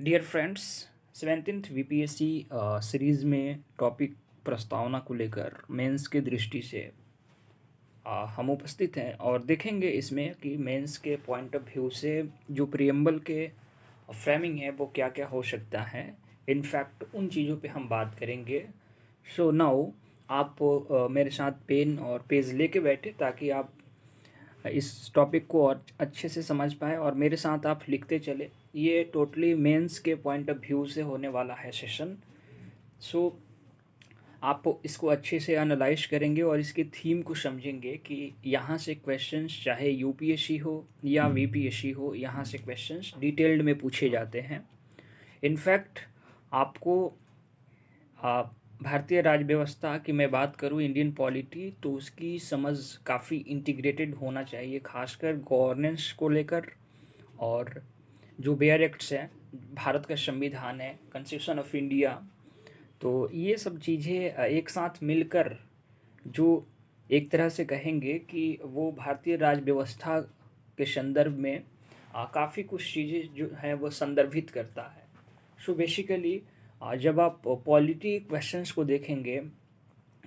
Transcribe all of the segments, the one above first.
Dear friends, 17th VPSC series में topic प्रस्तावना को लेकर मेंस की दृष्टि से हम उपस्थित हैं और देखेंगे इसमें कि मेंस के पॉइंट ऑफ व्यू से जो प्रियम्बल के फ्रेमिंग है वो क्या क्या हो सकता है। इनफैक्ट उन चीज़ों पे हम बात करेंगे। सो नाउ आप मेरे साथ पेन और पेज लेके बैठे ताकि आप इस टॉपिक को और अच्छे से समझ पाए और मेरे साथ आप लिखते चले। ये टोटली मेंस के पॉइंट ऑफ व्यू से होने वाला है सेशन। सो आप इसको अच्छे से एनालाइज करेंगे और इसके थीम को समझेंगे कि यहाँ से क्वेश्चंस चाहे यूपीएससी हो या वीपीएससी हो, यहाँ से क्वेश्चंस डिटेल्ड में पूछे जाते हैं। इनफैक्ट आपको भारतीय राज्य व्यवस्था की मैं बात करूँ, इंडियन पॉलिटी, तो उसकी समझ काफ़ी इंटीग्रेटेड होना चाहिए, खासकर गवर्नेंस को लेकर। और जो बेयर एक्ट्स हैं, भारत का संविधान है, कॉन्स्टिट्यूशन ऑफ इंडिया, तो ये सब चीज़ें एक साथ मिलकर जो एक तरह से कहेंगे कि वो भारतीय राज्य व्यवस्था के संदर्भ में काफ़ी कुछ चीज़ें जो हैं वो संदर्भित करता है। सो बेसिकली जब आप पॉलिटी क्वेश्चंस को देखेंगे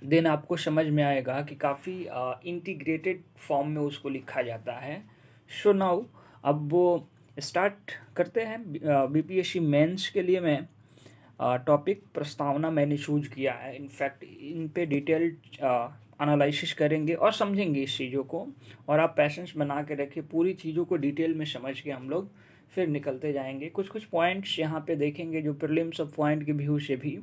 देन आपको समझ में आएगा कि काफ़ी इंटीग्रेटेड फॉर्म में उसको लिखा जाता है। सो नाउ अब वो स्टार्ट करते हैं। बीपीएससी मेंस के लिए मैं टॉपिक प्रस्तावना मैंने चूज किया है। इनफैक्ट इन पे डिटेल्ड एनालिसिस करेंगे और समझेंगे इस चीज़ों को, और आप पैशंस बना के रखिए, पूरी चीज़ों को डिटेल में समझ के हम लोग फिर निकलते जाएंगे। कुछ कुछ पॉइंट्स यहाँ पे देखेंगे जो प्रीलिम्स ऑफ पॉइंट के व्यू से भी,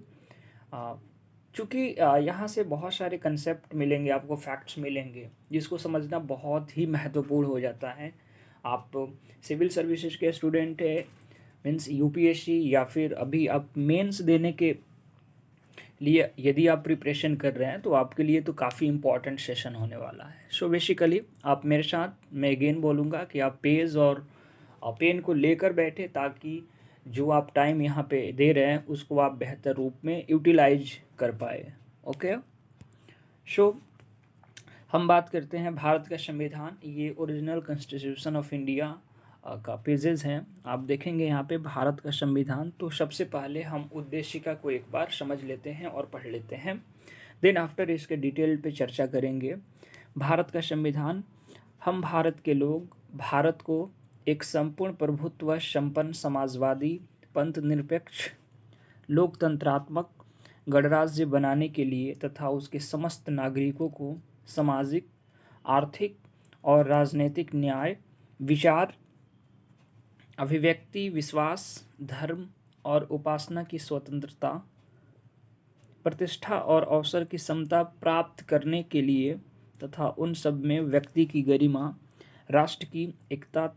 चूँकि यहाँ से बहुत सारे कंसेप्ट मिलेंगे, आपको फैक्ट्स मिलेंगे जिसको समझना बहुत ही महत्वपूर्ण हो जाता है। आप सिविल सर्विसेज के स्टूडेंट है, मीन्स यूपीएससी, या फिर अभी आप मेंस देने के लिए यदि आप प्रिपरेशन कर रहे हैं तो आपके लिए तो काफ़ी इम्पॉर्टेंट सेशन होने वाला है। सो बेसिकली आप मेरे साथ, मैं अगेन बोलूँगा कि आप पेज और पेन को लेकर बैठे ताकि जो आप टाइम यहाँ पे दे रहे हैं उसको आप बेहतर रूप में यूटिलाइज कर पाए। ओके, सो हम बात करते हैं भारत का संविधान। ये ओरिजिनल कॉन्स्टिट्यूशन ऑफ इंडिया का पेजेस हैं। आप देखेंगे यहाँ पे भारत का संविधान। तो सबसे पहले हम उद्देशिका को एक बार समझ लेते हैं और पढ़ लेते हैं, देन आफ्टर इसके डिटेल पे चर्चा करेंगे। भारत का संविधान: हम भारत के लोग भारत को एक संपूर्ण प्रभुत्व संपन्न समाजवादी पंथ निरपेक्ष लोकतंत्रात्मक गणराज्य बनाने के लिए तथा उसके समस्त नागरिकों को सामाजिक, आर्थिक और राजनीतिक न्याय, विचार, अभिव्यक्ति, विश्वास, धर्म और उपासना की स्वतंत्रता, प्रतिष्ठा और अवसर की समता प्राप्त करने के लिए तथा उन सब में व्यक्ति की गरिमा, राष्ट्र की एकता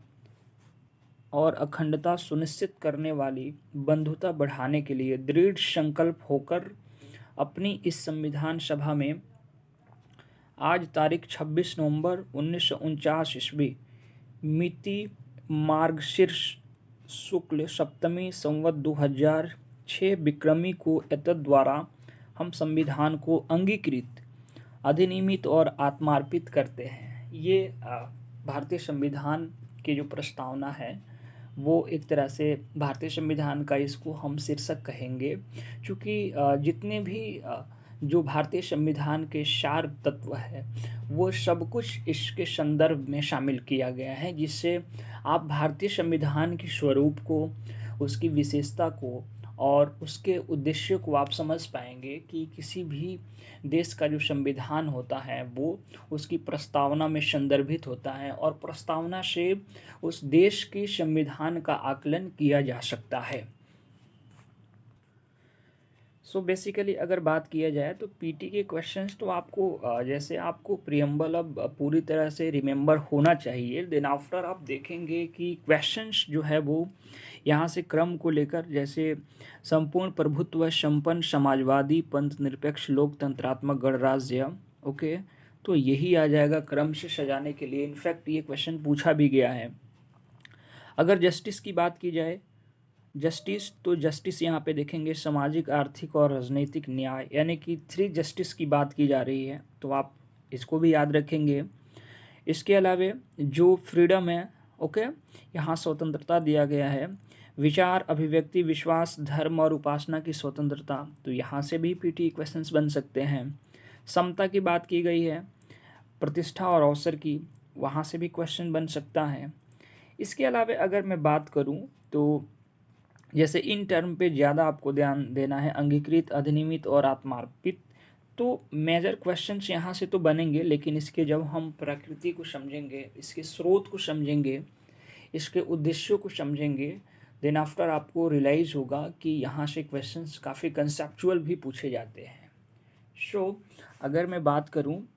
और अखंडता सुनिश्चित करने वाली बंधुता बढ़ाने के लिए दृढ़ संकल्प होकर अपनी इस संविधान सभा में आज तारीख 26 नवंबर 1949 ईस्वी मिति मार्गशीर्ष शुक्ल सप्तमी संवत 2006 विक्रमी को एतद द्वारा हम संविधान को अंगीकृत, अधिनियमित और आत्मार्पित करते हैं। ये भारतीय संविधान की जो प्रस्तावना है वो एक तरह से भारतीय संविधान का इसको हम शीर्षक कहेंगे, क्योंकि जितने भी जो भारतीय संविधान के सार तत्व है वो सब कुछ इसके संदर्भ में शामिल किया गया है, जिससे आप भारतीय संविधान के स्वरूप को, उसकी विशेषता को और उसके उद्देश्य को आप समझ पाएंगे कि किसी भी देश का जो संविधान होता है वो उसकी प्रस्तावना में संदर्भित होता है और प्रस्तावना से उस देश के संविधान का आकलन किया जा सकता है। सो बेसिकली अगर बात किया जाए तो पीटी के क्वेश्चंस तो आपको जैसे आपको प्रियम्बल अब पूरी तरह से रिमेंबर होना चाहिए। देन आफ्टर आप देखेंगे कि क्वेश्चंस जो है वो यहाँ से क्रम को लेकर, जैसे संपूर्ण प्रभुत्व संपन्न समाजवादी पंथ निरपेक्ष लोकतंत्रात्मक गणराज्य, ओके, तो यही आ जाएगा क्रम से सजाने के लिए। इनफैक्ट ये क्वेश्चन पूछा भी गया है। अगर जस्टिस की बात की जाए, जस्टिस, तो जस्टिस यहाँ पे देखेंगे सामाजिक, आर्थिक और राजनीतिक न्याय, यानी कि 3 जस्टिस की बात की जा रही है, तो आप इसको भी याद रखेंगे। इसके अलावा जो फ्रीडम है, ओके, यहाँ स्वतंत्रता दिया गया है, विचार, अभिव्यक्ति, विश्वास, धर्म और उपासना की स्वतंत्रता, तो यहाँ से भी पीटी क्वेश्चंस बन सकते हैं। समता की बात की गई है, प्रतिष्ठा और अवसर की, वहाँ से भी क्वेश्चन बन सकता है। इसके अलावा अगर मैं बात करूँ तो जैसे इन टर्म पे ज़्यादा आपको ध्यान देना है, अंगीकृत, अधिनियमित और आत्मार्पित, तो मेजर क्वेश्चंस यहाँ से तो बनेंगे, लेकिन इसके जब हम प्रकृति को समझेंगे, इसके स्रोत को समझेंगे, इसके उद्देश्यों को समझेंगे, देन आफ्टर आपको रियलाइज़ होगा कि यहाँ से क्वेश्चंस काफ़ी कंसेप्चुअल भी पूछे जाते हैं। सो अगर मैं बात करूँ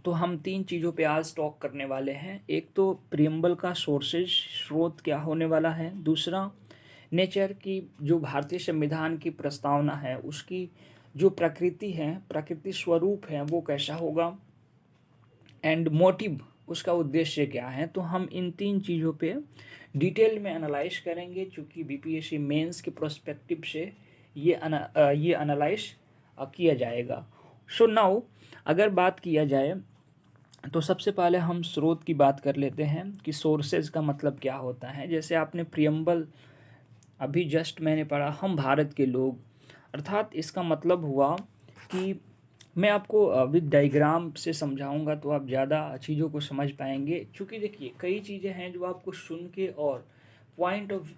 तो हम 3 चीज़ों पे आज टॉक करने वाले हैं। एक तो प्रियम्बल का सोर्सेज, स्रोत क्या होने वाला है। दूसरा नेचर की, जो भारतीय संविधान की प्रस्तावना है उसकी जो प्रकृति है, प्रकृति स्वरूप है, वो कैसा होगा, एंड मोटिव, उसका उद्देश्य क्या है। तो हम इन 3 चीज़ों पे डिटेल में एनालाइज करेंगे, चूँकि बीपीएससी मेंस के प्रोस्पेक्टिव से ये एनालाइज किया जाएगा। सो नाउ अगर बात किया जाए तो सबसे पहले हम स्रोत की बात कर लेते हैं कि सोर्सेज का मतलब क्या होता है। जैसे आपने प्रियम्बल अभी जस्ट मैंने पढ़ा, हम भारत के लोग, अर्थात इसका मतलब हुआ कि मैं आपको विद डायग्राम से समझाऊंगा तो आप ज़्यादा चीज़ों को समझ पाएंगे। क्योंकि देखिए कई चीज़ें हैं जो आपको सुन के और पॉइंट ऑफ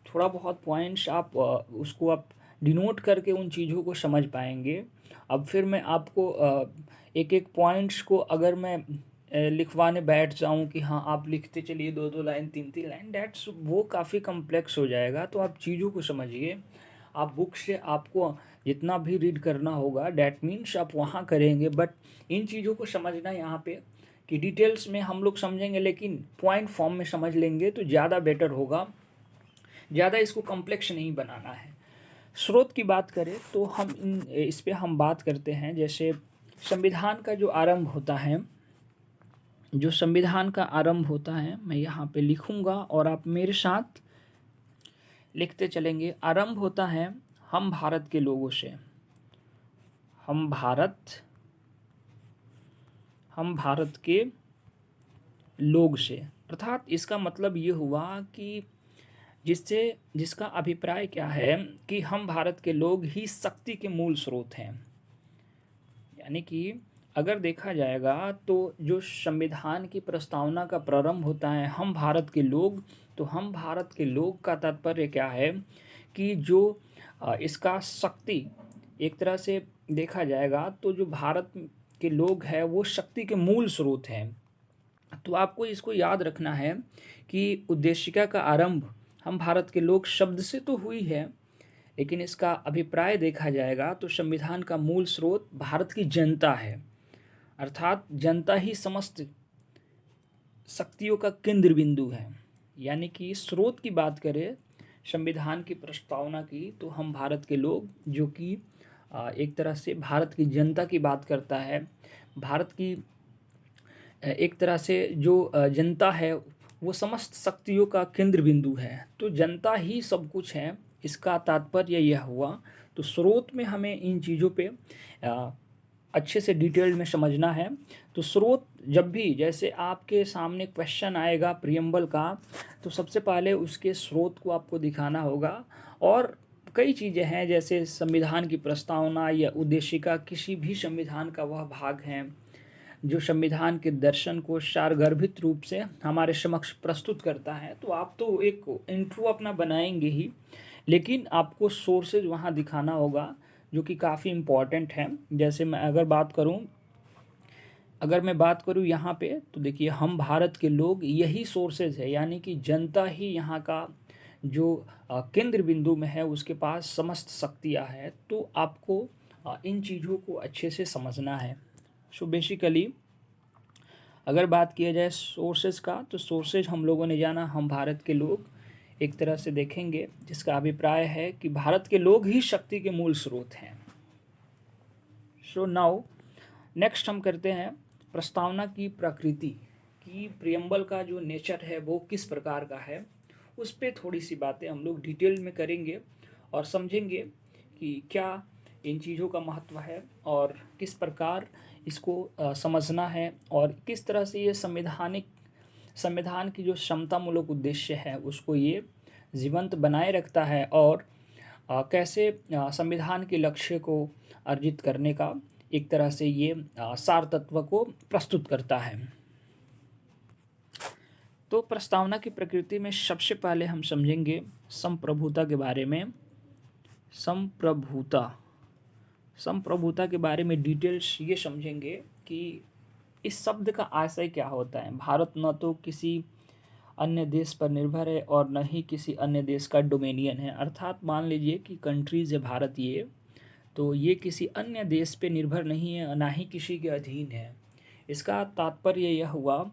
थोड़ा बहुत पॉइंट्स आप उसको आप डिनोट करके उन चीज़ों को समझ पाएंगे। अब फिर मैं आपको एक एक पॉइंट्स को अगर मैं लिखवाने बैठ जाऊं कि हाँ आप लिखते चलिए 2-2 लाइन 3-3 लाइन, डेट्स वो काफ़ी कम्प्लेक्स हो जाएगा। तो आप चीज़ों को समझिए, आप बुक से आपको जितना भी रीड करना होगा डैट मीन्स आप वहाँ करेंगे, बट इन चीज़ों को समझना यहाँ पे कि डिटेल्स में हम लोग समझेंगे लेकिन पॉइंट फॉर्म में समझ लेंगे तो ज़्यादा बेटर होगा, ज़्यादा इसको कॉम्प्लेक्स नहीं बनाना है। स्रोत की बात करें तो हम इस पे हम बात करते हैं। जैसे संविधान का जो आरंभ होता है, जो संविधान का आरंभ होता है, मैं यहाँ पे लिखूँगा और आप मेरे साथ लिखते चलेंगे। आरंभ होता है हम भारत के लोगों से, हम भारत के लोग से, अर्थात इसका मतलब ये हुआ कि जिसका अभिप्राय क्या है कि हम भारत के लोग ही शक्ति के मूल स्रोत हैं। यानी कि अगर देखा जाएगा तो जो संविधान की प्रस्तावना का प्रारंभ होता है हम भारत के लोग, तो हम भारत के लोग का तात्पर्य क्या है कि जो इसका शक्ति, एक तरह से देखा जाएगा तो जो भारत के लोग हैं वो शक्ति के मूल स्रोत हैं। तो आपको इसको याद रखना है कि उद्देशिका का आरंभ हम भारत के लोग शब्द से तो हुई है, लेकिन इसका अभिप्राय देखा जाएगा तो संविधान का मूल स्रोत भारत की जनता है, अर्थात जनता ही समस्त शक्तियों का केंद्र बिंदु है। यानी कि स्रोत की बात करें संविधान की प्रस्तावना की तो हम भारत के लोग, जो कि एक तरह से भारत की जनता की बात करता है, भारत की एक तरह से जो जनता है वो समस्त शक्तियों का केंद्र बिंदु है, तो जनता ही सब कुछ है, इसका तात्पर्य यह हुआ। तो स्रोत में हमें इन चीज़ों पे अच्छे से डिटेल में समझना है। तो स्रोत जब भी जैसे आपके सामने क्वेश्चन आएगा प्रियम्बल का, तो सबसे पहले उसके स्रोत को आपको दिखाना होगा। और कई चीज़ें हैं जैसे संविधान की प्रस्तावना या उद्देशिका किसी भी संविधान का वह भाग है जो संविधान के दर्शन को सारगर्भित रूप से हमारे समक्ष प्रस्तुत करता है। तो आप तो एक इंट्रो अपना बनाएंगे ही, लेकिन आपको सोर्सेज वहाँ दिखाना होगा जो कि काफ़ी इम्पॉर्टेंट है। जैसे मैं अगर मैं बात करूँ यहाँ पे, तो देखिए हम भारत के लोग यही सोर्सेज है, यानी कि जनता ही यहाँ का जो केंद्र बिंदु में है, उसके पास समस्त शक्तियाँ हैं। तो आपको इन चीज़ों को अच्छे से समझना है। सो बेसिकली अगर बात किया जाए सोर्सेज का, तो सोर्सेज हम लोगों ने जाना हम भारत के लोग एक तरह से देखेंगे, जिसका अभिप्राय है कि भारत के लोग ही शक्ति के मूल स्रोत हैं। सो नाउ नेक्स्ट हम करते हैं प्रस्तावना की प्रकृति, कि प्रियम्बल का जो नेचर है वो किस प्रकार का है, उस पर थोड़ी सी बातें हम लोग डिटेल में करेंगे और समझेंगे कि क्या इन चीज़ों का महत्व है और किस प्रकार इसको समझना है और किस तरह से ये संविधान की जो समतामूलक उद्देश्य है उसको ये जीवंत बनाए रखता है और कैसे संविधान के लक्ष्य को अर्जित करने का एक तरह से ये सार तत्व को प्रस्तुत करता है। तो प्रस्तावना की प्रकृति में सबसे पहले हम समझेंगे संप्रभुता के बारे में। संप्रभुता के बारे में डिटेल्स ये समझेंगे कि इस शब्द का आशय क्या होता है। भारत न तो किसी अन्य देश पर निर्भर है और न ही किसी अन्य देश का डोमेनियन है। अर्थात मान लीजिए कि कंट्रीज है भारत, ये तो ये किसी अन्य देश पे निर्भर नहीं है, ना ही किसी के अधीन है। इसका तात्पर्य यह हुआ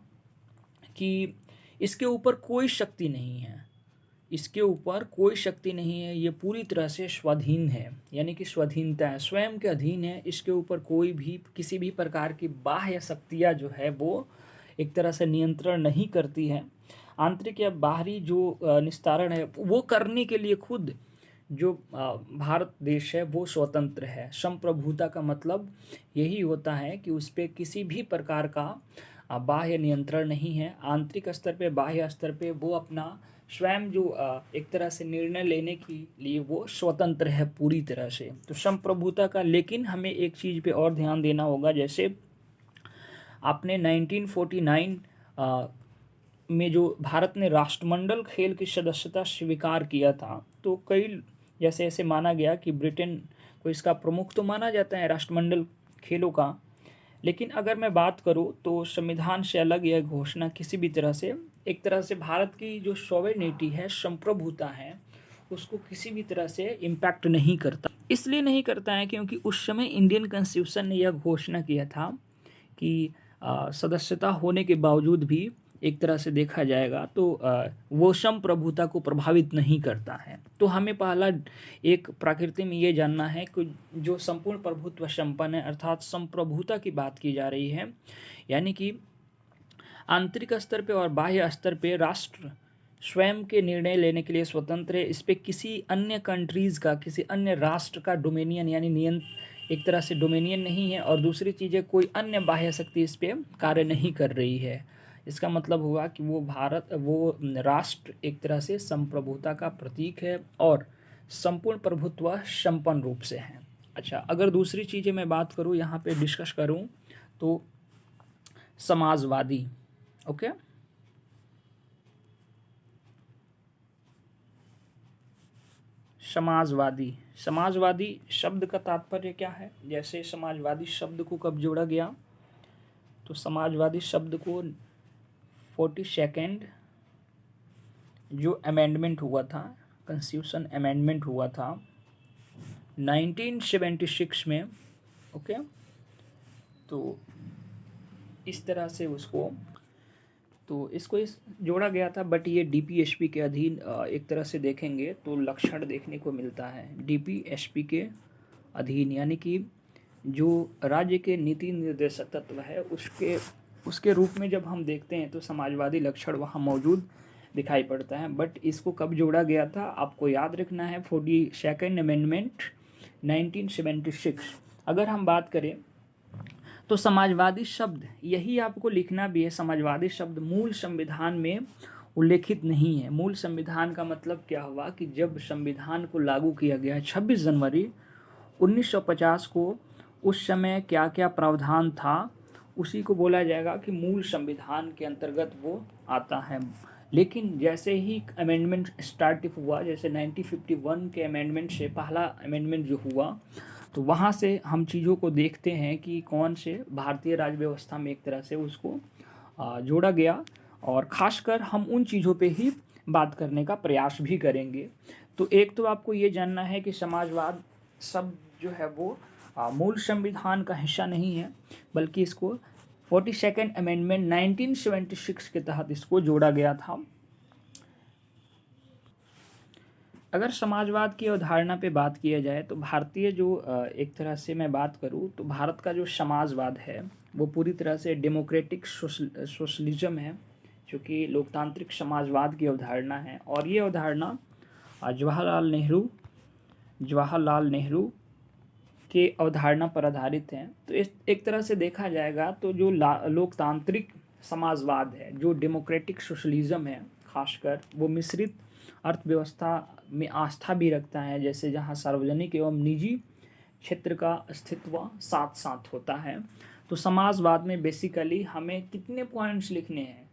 कि इसके ऊपर कोई शक्ति नहीं है, इसके ऊपर कोई शक्ति नहीं है, ये पूरी तरह से स्वाधीन है, यानी कि स्वाधीनता है, स्वयं के अधीन है। इसके ऊपर कोई भी किसी भी प्रकार की बाह्य शक्तियाँ जो है वो एक तरह से नियंत्रण नहीं करती है। आंतरिक या बाहरी जो निस्तारण है वो करने के लिए खुद जो भारत देश है वो स्वतंत्र है। संप्रभुता का मतलब यही होता है कि उस पर किसी भी प्रकार का बाह्य नियंत्रण नहीं है। आंतरिक स्तर पे, बाह्य स्तर पे वो अपना स्वयं जो एक तरह से निर्णय लेने के लिए वो स्वतंत्र है पूरी तरह से। तो संप्रभुता का, लेकिन हमें एक चीज़ पे और ध्यान देना होगा। जैसे आपने 1949 में जो भारत ने राष्ट्रमंडल खेल की सदस्यता स्वीकार किया था, तो कई जैसे ऐसे माना गया कि ब्रिटेन को इसका प्रमुख तो माना जाता है राष्ट्रमंडल खेलों का, लेकिन अगर मैं बात करूं तो संविधान से अलग यह घोषणा किसी भी तरह से एक तरह से भारत की जो सॉवरेनिटी है, संप्रभुता है, उसको किसी भी तरह से इम्पैक्ट नहीं करता। इसलिए नहीं करता है क्योंकि उस समय इंडियन कॉन्स्टिट्यूशन ने यह घोषणा किया था कि सदस्यता होने के बावजूद भी एक तरह से देखा जाएगा तो वो संप्रभुता को प्रभावित नहीं करता है। तो हमें पहला एक प्रकृति में ये जानना है कि जो संपूर्ण प्रभुत्व संपन्न है, अर्थात संप्रभुता की बात की जा रही है, यानी कि आंतरिक स्तर पे और बाह्य स्तर पे राष्ट्र स्वयं के निर्णय लेने के लिए स्वतंत्र है। इस पे किसी अन्य कंट्रीज़ का, किसी अन्य राष्ट्र का डोमेनियन यानी एक तरह से डोमेनियन नहीं है। और दूसरी चीज़ें, कोई अन्य बाह्य शक्ति इस पे कार्य नहीं कर रही है। इसका मतलब हुआ कि वो राष्ट्र एक तरह से संप्रभुता का प्रतीक है और संपूर्ण प्रभुत्व संपन्न रूप से है। अच्छा, अगर दूसरी चीज़ें मैं बात करूँ, यहाँ पे डिस्कस करूँ तो समाजवादी। ओके, समाजवादी शब्द का तात्पर्य क्या है। जैसे समाजवादी शब्द को कब जोड़ा गया, तो समाजवादी शब्द को 42nd जो अमेंडमेंट हुआ था, कॉन्स्टिट्यूशन अमेंडमेंट हुआ था 1976 में। ओके, तो इस तरह से इसको जोड़ा गया था। बट ये डीपीएसपी के अधीन एक तरह से देखेंगे तो लक्षण देखने को मिलता है डीपीएसपी के अधीन, यानी कि जो राज्य के नीति निर्देशक तत्व है उसके रूप में जब हम देखते हैं तो समाजवादी लक्षण वहाँ मौजूद दिखाई पड़ता है। बट इसको कब जोड़ा गया था आपको याद रखना है, 42nd अमेंडमेंट 1976। अगर हम बात करें तो समाजवादी शब्द, यही आपको लिखना भी है, समाजवादी शब्द मूल संविधान में उल्लेखित नहीं है। मूल संविधान का मतलब क्या हुआ कि जब संविधान को लागू किया गया 26 जनवरी 1950 को, उस समय क्या क्या प्रावधान था उसी को बोला जाएगा कि मूल संविधान के अंतर्गत वो आता है। लेकिन जैसे ही अमेंडमेंट स्टार्ट हुआ, जैसे 1951 के अमेंडमेंट से पहला अमेंडमेंट जो हुआ, तो वहाँ से हम चीज़ों को देखते हैं कि कौन से भारतीय राज्य व्यवस्था में एक तरह से उसको जोड़ा गया। और ख़ासकर हम उन चीज़ों पे ही बात करने का प्रयास भी करेंगे। तो एक तो आपको ये जानना है कि समाजवाद शब्द जो है वो मूल संविधान का हिस्सा नहीं है, बल्कि इसको 42nd अमेंडमेंट 1976 के तहत इसको जोड़ा गया था। अगर समाजवाद की अवधारणा पे बात किया जाए तो भारतीय जो एक तरह से मैं बात करूँ तो भारत का जो समाजवाद है वो पूरी तरह से डेमोक्रेटिक सोशलिज्म है, जो कि लोकतांत्रिक समाजवाद की अवधारणा है। और ये अवधारणा जवाहरलाल नेहरू के अवधारणा पर आधारित है। तो इस एक तरह से देखा जाएगा तो जो लोकतांत्रिक समाजवाद है, जो डेमोक्रेटिक सोशलिज्म है खासकर, वो मिश्रित अर्थव्यवस्था में आस्था भी रखता है, जैसे जहाँ सार्वजनिक एवं निजी क्षेत्र का अस्तित्व साथ साथ होता है। तो समाजवाद में बेसिकली हमें कितने पॉइंट्स लिखने हैं?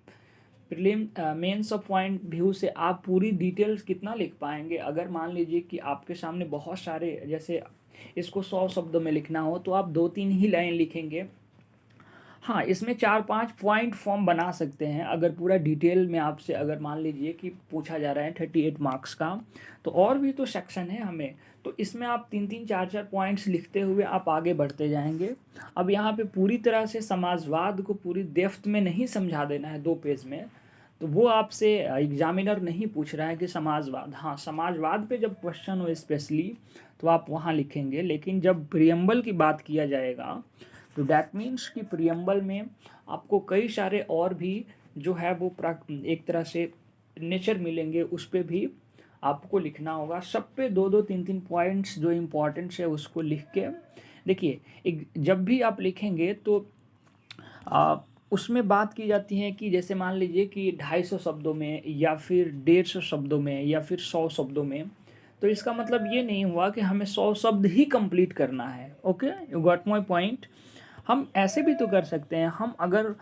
Prelim mains of point view से आप पूरी डिटेल्स कितना लिख पाएंगे? अगर मान लीजिए कि आपके सामने बहुत सारे, जैसे इसको 100 शब्दों में लिखना हो तो आप 2-3 ही लाइन लिखेंगे। हाँ, इसमें 4-5 पॉइंट फॉर्म बना सकते हैं अगर पूरा डिटेल में आपसे, अगर मान लीजिए कि पूछा जा रहा है 38 मार्क्स का, तो और भी तो सेक्शन है हमें, तो इसमें आप 3-3 4-4 पॉइंट्स लिखते हुए आप आगे बढ़ते जाएंगे। अब यहाँ पे पूरी तरह से समाजवाद को पूरी डेप्थ में नहीं समझा देना है 2 पेज में, तो वो आपसे एग्जामिनर नहीं पूछ रहा है कि समाजवाद, हाँ समाजवाद पे जब क्वेश्चन हो स्पेशली तो आप वहाँ लिखेंगे। लेकिन जब प्रियम्बल की बात किया जाएगा तो डैट मीन्स कि प्रियम्बल में आपको कई सारे और भी जो है वो एक तरह से नेचर मिलेंगे, उस पर भी आपको लिखना होगा। सब पे 2-2 3-3 पॉइंट्स जो इम्पोर्टेंट्स है उसको लिख के देखिए। एक जब भी आप लिखेंगे तो उसमें बात की जाती है कि जैसे मान लीजिए कि 250 शब्दों में या फिर 150 शब्दों में या फिर 100 शब्दों में, तो इसका मतलब ये नहीं हुआ कि हमें 100 शब्द ही कंप्लीट करना है। Okay, you got my point. हम ऐसे भी तो कर सकते हैं, हम अगर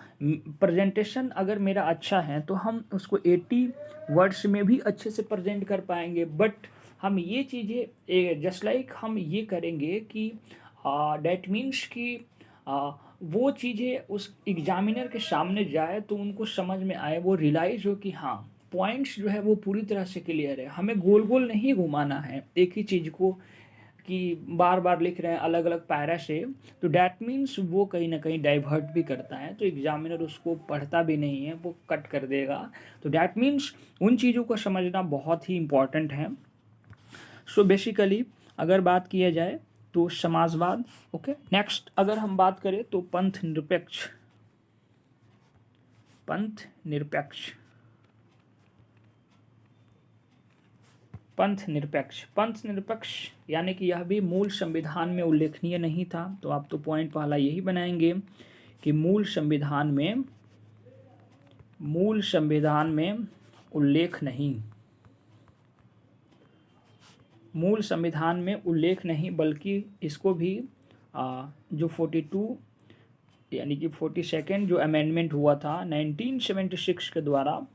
प्रेजेंटेशन अगर मेरा अच्छा है तो हम उसको 80 वर्ड्स में भी अच्छे से प्रेजेंट कर पाएंगे। बट हम ये चीज़ें जस्ट लाइक हम ये करेंगे कि डैट मीन्स कि वो चीज़ें उस एग्जामिनर के सामने जाए तो उनको समझ में आए, वो रियलाइज़ हो कि हाँ पॉइंट्स जो है वो पूरी तरह से क्लियर है। हमें गोल गोल नहीं घुमाना है एक ही चीज़ को कि बार बार लिख रहे हैं अलग अलग पैरा से, तो डैट मीन्स वो कहीं ना कहीं डाइवर्ट भी करता है, तो एग्जामिनर उसको पढ़ता भी नहीं है, वो कट कर देगा। तो डैट मीन्स उन चीज़ों को समझना बहुत ही इम्पॉर्टेंट है। सो बेसिकली अगर बात किया जाए तो समाजवाद। ओके, नेक्स्ट अगर हम बात करें तो पंथ निरपेक्ष। पंथ निरपेक्ष, पंथ निरपेक्ष, पंथ निरपेक्ष यानी कि यह भी मूल संविधान में उल्लेखनीय नहीं था। तो आप तो पॉइंट पहला यही बनाएंगे कि मूल संविधान में उल्लेख नहीं, मूल संविधान में उल्लेख नहीं, बल्कि इसको भी जो 42 यानी कि 42nd जो अमेंडमेंट हुआ था 1976 के द्वारा,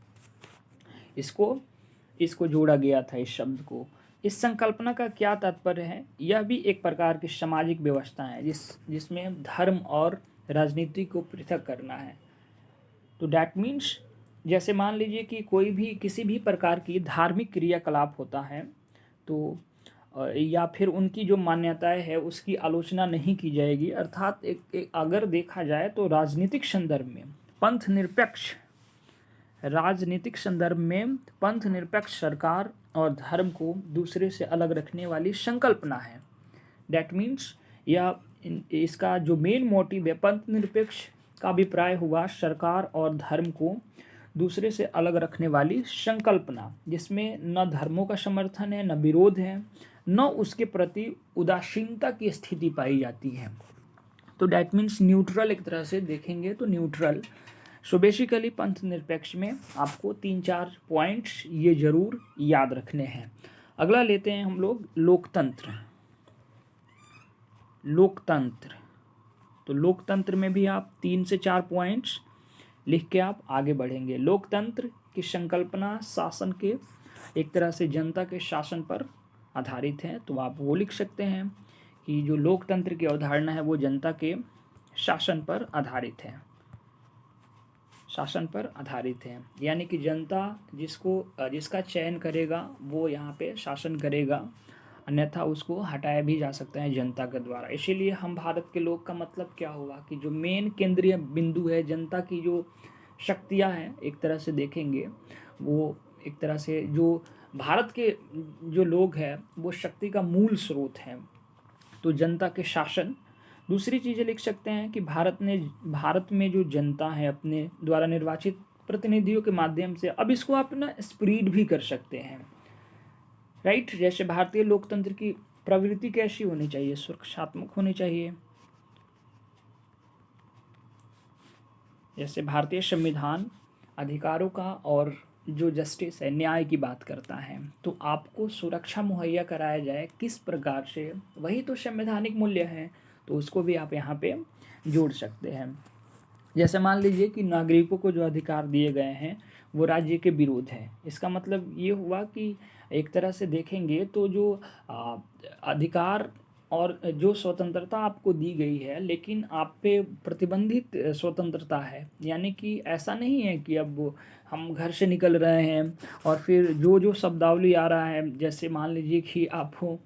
इसको जोड़ा गया था इस शब्द को। इस संकल्पना का क्या तात्पर्य है? यह भी एक प्रकार की सामाजिक व्यवस्था है जिसमें धर्म और राजनीति को पृथक करना है। तो डैट मीन्स जैसे मान लीजिए कि कोई भी किसी भी प्रकार की धार्मिक क्रियाकलाप होता है तो या फिर उनकी जो मान्यताएं है उसकी आलोचना नहीं की जाएगी। अर्थात एक अगर देखा जाए तो राजनीतिक संदर्भ में पंथ निरपेक्ष सरकार और धर्म को दूसरे से अलग रखने वाली संकल्पना है। डैट मीन्स इसका जो मेन मोटिव है, पंथ निरपेक्ष का अभिप्राय हुआ सरकार और धर्म को दूसरे से अलग रखने वाली संकल्पना, जिसमें न धर्मों का समर्थन है, न विरोध है, न उसके प्रति उदासीनता की स्थिति पाई जाती है। तो डैट मीन्स न्यूट्रल, एक तरह से देखेंगे तो न्यूट्रल। सो बेसिकली पंथ निरपेक्ष में आपको 3-4 पॉइंट्स ये जरूर याद रखने हैं। अगला लेते हैं हम लोग लोकतंत्र। तो लोकतंत्र में भी आप 3 से 4 पॉइंट्स लिख के आप आगे बढ़ेंगे। लोकतंत्र की संकल्पना शासन के, एक तरह से जनता के शासन पर आधारित है। तो आप वो लिख सकते हैं कि जो लोकतंत्र की अवधारणा है वो जनता के शासन पर आधारित है, यानी कि जनता जिसका चयन करेगा वो यहाँ पे शासन करेगा, अन्यथा उसको हटाया भी जा सकता है जनता के द्वारा। इसीलिए हम भारत के लोग का मतलब क्या हुआ कि जो मेन केंद्रीय बिंदु है, जनता की जो शक्तियाँ हैं एक तरह से देखेंगे, वो एक तरह से जो भारत के जो लोग हैं वो शक्ति का मूल स्रोत हैं, तो जनता के शासन। दूसरी चीज़ें लिख सकते हैं कि भारत में जो जनता है अपने द्वारा निर्वाचित प्रतिनिधियों के माध्यम से, अब इसको आप ना स्प्रीड भी कर सकते हैं, राइट। जैसे भारतीय लोकतंत्र की प्रवृत्ति कैसी होनी चाहिए? सुरक्षात्मक होनी चाहिए। जैसे भारतीय संविधान अधिकारों का और जो जस्टिस है, न्याय की बात करता है, तो आपको सुरक्षा मुहैया कराया जाए किस प्रकार से, वही तो संवैधानिक मूल्य है। तो उसको भी आप यहाँ पे जोड़ सकते हैं। जैसे मान लीजिए कि नागरिकों को जो अधिकार दिए गए हैं वो राज्य के विरुद्ध है। इसका मतलब ये हुआ कि एक तरह से देखेंगे तो जो अधिकार और जो स्वतंत्रता आपको दी गई है, लेकिन आप पे प्रतिबंधित स्वतंत्रता है। यानी कि ऐसा नहीं है कि अब हम घर से निकल रहे हैं और फिर जो जो शब्दावली आ रहा है, जैसे मान लीजिए कि आप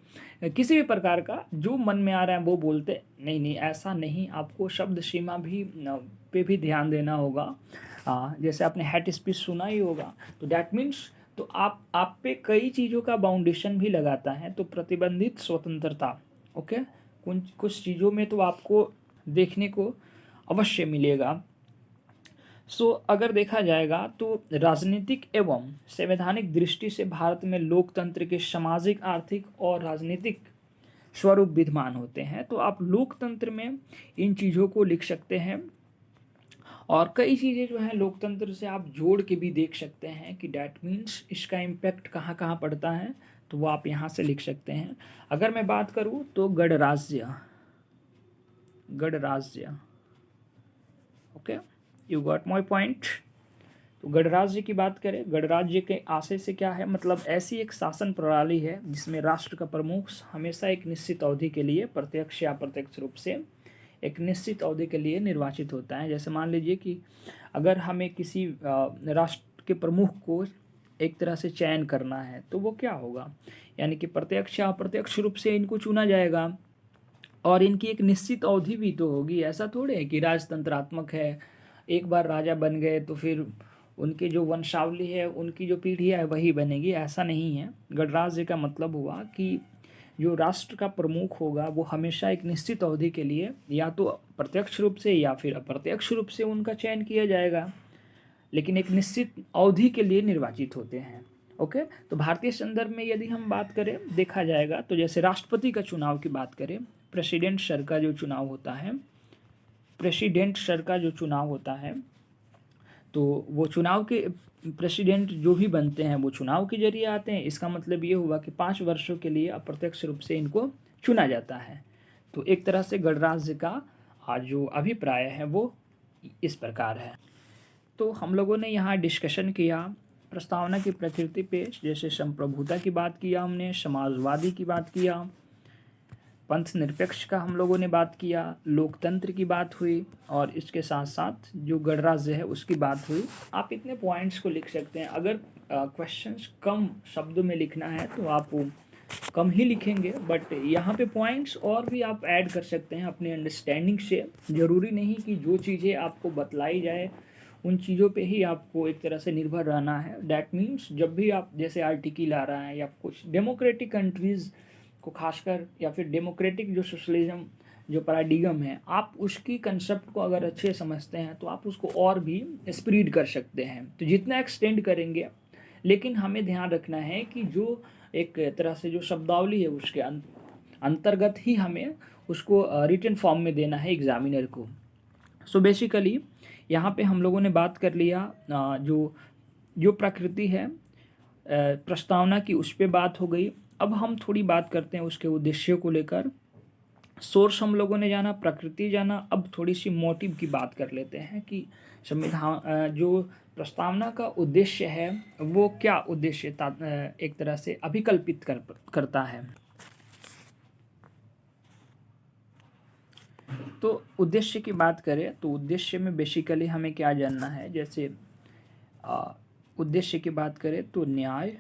किसी भी प्रकार का जो मन में आ रहा है वो बोलते नहीं, नहीं ऐसा नहीं। आपको शब्द सीमा भी पे भी ध्यान देना होगा। जैसे आपने हेट स्पीच सुना ही होगा, तो डैट मीन्स तो आप पे कई चीज़ों का बाउंडेशन भी लगाता है। तो प्रतिबंधित स्वतंत्रता, ओके, कुछ चीज़ों में तो आपको देखने को अवश्य मिलेगा। अगर देखा जाएगा तो राजनीतिक एवं संवैधानिक दृष्टि से भारत में लोकतंत्र के सामाजिक, आर्थिक और राजनीतिक स्वरूप विद्यमान होते हैं। तो आप लोकतंत्र में इन चीज़ों को लिख सकते हैं और कई चीज़ें जो हैं लोकतंत्र से आप जोड़ के भी देख सकते हैं कि डैट मीन्स इसका इम्पैक्ट कहाँ कहाँ पड़ता है, तो वो आप यहाँ से लिख सकते हैं। अगर मैं बात करूँ तो गणराज्य, okay, you got my point. तो गणराज्य की बात करें, गणराज्य के आशय से क्या है, मतलब ऐसी एक शासन प्रणाली है जिसमें राष्ट्र का प्रमुख हमेशा एक निश्चित अवधि के लिए प्रत्यक्ष या अप्रत्यक्ष रूप से एक निश्चित अवधि के लिए निर्वाचित होता है। जैसे मान लीजिए कि अगर हमें किसी राष्ट्र के प्रमुख को एक तरह से चयन करना है तो वो क्या होगा, यानी कि प्रत्यक्ष या अप्रत्यक्ष रूप से इनको चुना जाएगा और इनकी एक निश्चित अवधि भी तो होगी। ऐसा थोड़े है कि राजतंत्रात्मक है, एक बार राजा बन गए तो फिर उनके जो वंशावली है, उनकी जो पीढ़ी है वही बनेगी, ऐसा नहीं है। गणराज्य का मतलब हुआ कि जो राष्ट्र का प्रमुख होगा वो हमेशा एक निश्चित अवधि के लिए या तो प्रत्यक्ष रूप से या फिर अप्रत्यक्ष रूप से उनका चयन किया जाएगा, लेकिन एक निश्चित अवधि के लिए निर्वाचित होते हैं। ओके, तो भारतीय संदर्भ में यदि हम बात करें, देखा जाएगा तो जैसे राष्ट्रपति का चुनाव की बात करें, प्रेसिडेंट सर का जो चुनाव होता है, तो वो चुनाव के प्रेसिडेंट जो भी बनते हैं वो चुनाव के जरिए आते हैं। इसका मतलब ये हुआ कि 5 वर्षों के लिए अप्रत्यक्ष रूप से इनको चुना जाता है। तो एक तरह से गणराज्य का जो अभिप्राय है वो इस प्रकार है। तो हम लोगों ने यहाँ डिस्कशन किया प्रस्तावना की प्रकृति पे, जैसे संप्रभुता की बात किया हमने, समाजवादी की बात किया, पंथ निरपेक्ष का हम लोगों ने बात किया, लोकतंत्र की बात हुई और इसके साथ साथ जो गणराज्य है उसकी बात हुई। आप इतने पॉइंट्स को लिख सकते हैं। अगर क्वेश्चंस कम शब्दों में लिखना है तो आप कम ही लिखेंगे, बट यहाँ पे पॉइंट्स और भी आप ऐड कर सकते हैं अपने अंडरस्टैंडिंग से। ज़रूरी नहीं कि जो चीज़ें आपको बतलाई जाए उन चीज़ों पे ही आपको एक तरह से निर्भर रहना है। डैट मीन्स जब भी आप जैसे आर्टिकल आ रहा है या कुछ डेमोक्रेटिक कंट्रीज़ को खासकर, या फिर डेमोक्रेटिक जो सोशलिज्म जो पैराडिगम है, आप उसकी कंसेप्ट को अगर अच्छे समझते हैं तो आप उसको और भी स्प्रीड कर सकते हैं। तो जितना एक्सटेंड करेंगे, लेकिन हमें ध्यान रखना है कि जो एक तरह से जो शब्दावली है उसके अंतर्गत ही हमें उसको रिटन फॉर्म में देना है एग्जामिनर को। सो बेसिकली यहाँ पे हम लोगों ने बात कर लिया जो प्रकृति है प्रस्तावना की, उस पर बात हो गई। अब हम थोड़ी बात करते हैं उसके उद्देश्यों को लेकर। सोर्स हम लोगों ने जाना, प्रकृति जाना, अब थोड़ी सी मोटिव की बात कर लेते हैं कि संविधान जो प्रस्तावना का उद्देश्य है वो क्या उद्देश्य एक तरह से अभिकल्पित करता है। तो उद्देश्य की बात करें तो उद्देश्य में बेसिकली हमें क्या जानना है, जैसे उद्देश्य की बात करें तो न्याय,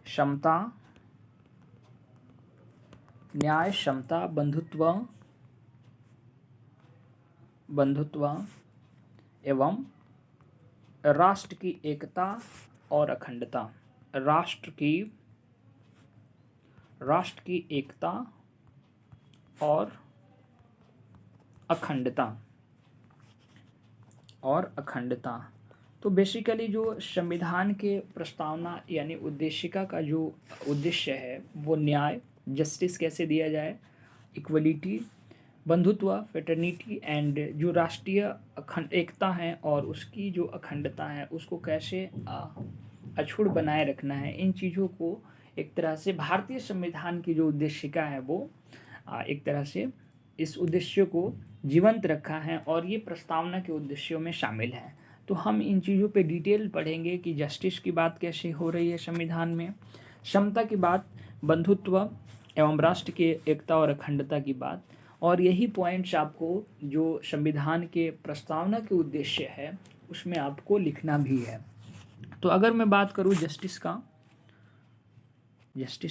समता, बंधुत्व एवं राष्ट्र की एकता और अखंडता। राष्ट्र की एकता और अखंडता। तो बेसिकली जो संविधान के प्रस्तावना यानी उद्देशिका का जो उद्देश्य है वो न्याय, जस्टिस कैसे दिया जाए, इक्वलिटी, बंधुत्व, फ्रेटर्निटी एंड जो राष्ट्रीय अखंड एकता है और उसकी जो अखंडता है उसको कैसे अछूड़ बनाए रखना है, इन चीज़ों को एक तरह से भारतीय संविधान की जो उद्देशिका है वो एक तरह से इस उद्देश्य को जीवंत रखा है और ये प्रस्तावना के उद्देश्यों में शामिल है। तो हम इन चीज़ों पे डिटेल पढ़ेंगे कि जस्टिस की बात कैसे हो रही है संविधान में, समता की बात, बंधुत्व एवं राष्ट्र की एकता और अखंडता की बात, और यही पॉइंट्स आपको जो संविधान के प्रस्तावना के उद्देश्य है उसमें आपको लिखना भी है। तो अगर मैं बात करूँ जस्टिस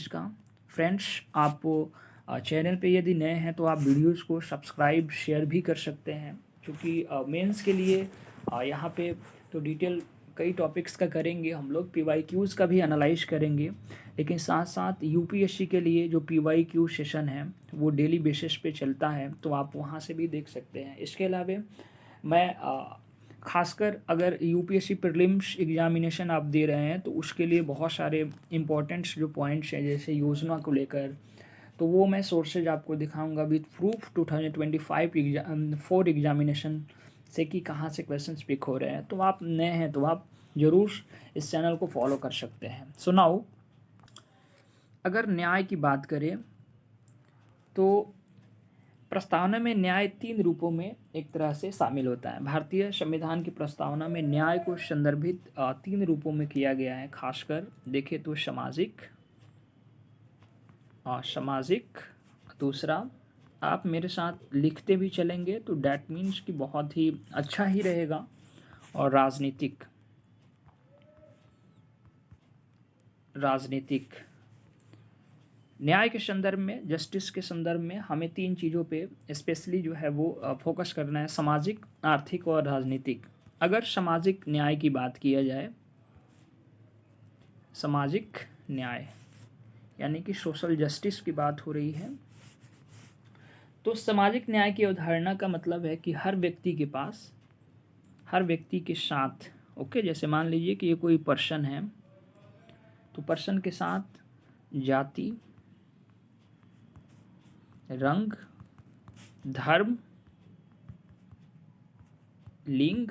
का फ्रेंड्स, आप चैनल पे यदि नए हैं तो आप वीडियोस को सब्सक्राइब शेयर भी कर सकते हैं, क्योंकि मेंस के लिए यहाँ पे तो डिटेल कई टॉपिक्स का करेंगे हम लोग, PYQs का भी एनालाइज करेंगे, लेकिन साथ साथ UPSC के लिए जो PYQ सेशन है वो डेली बेसिस पे चलता है, तो आप वहाँ से भी देख सकते हैं। इसके अलावा मैं खासकर अगर UPSC प्रीलिम्स एग्जामिनेशन आप दे रहे हैं तो उसके लिए बहुत सारे इम्पोर्टेंट्स जो पॉइंट्स हैं जैसे योजना को लेकर, तो वो मैं सोर्सेज आपको दिखाऊंगा विथ प्रूफ 2025 4 एग्जामिनेशन से कि कहाँ से क्वेश्चंस पिक हो रहे हैं। तो आप नए हैं तो आप ज़रूर इस चैनल को फॉलो कर सकते हैं। सो नाउ अगर न्याय की बात करें तो प्रस्तावना में न्याय 3 रूपों में एक तरह से शामिल होता है। भारतीय संविधान की प्रस्तावना में न्याय को संदर्भित 3 रूपों में किया गया है। खासकर देखें तो सामाजिक, दूसरा आप मेरे साथ लिखते भी चलेंगे तो डैट मीन्स कि बहुत ही अच्छा ही रहेगा, और राजनीतिक। न्याय के संदर्भ में, जस्टिस के संदर्भ में हमें 3 चीज़ों पे स्पेशली जो है वो फोकस करना है, सामाजिक, आर्थिक और राजनीतिक। अगर सामाजिक न्याय की बात किया जाए, सामाजिक न्याय यानी कि सोशल जस्टिस की बात हो रही है, तो सामाजिक न्याय की अवधारणा का मतलब है कि हर व्यक्ति के साथ जैसे मान लीजिए कि ये कोई पर्सन है, तो पर्सन के साथ जाति, रंग, धर्म, लिंग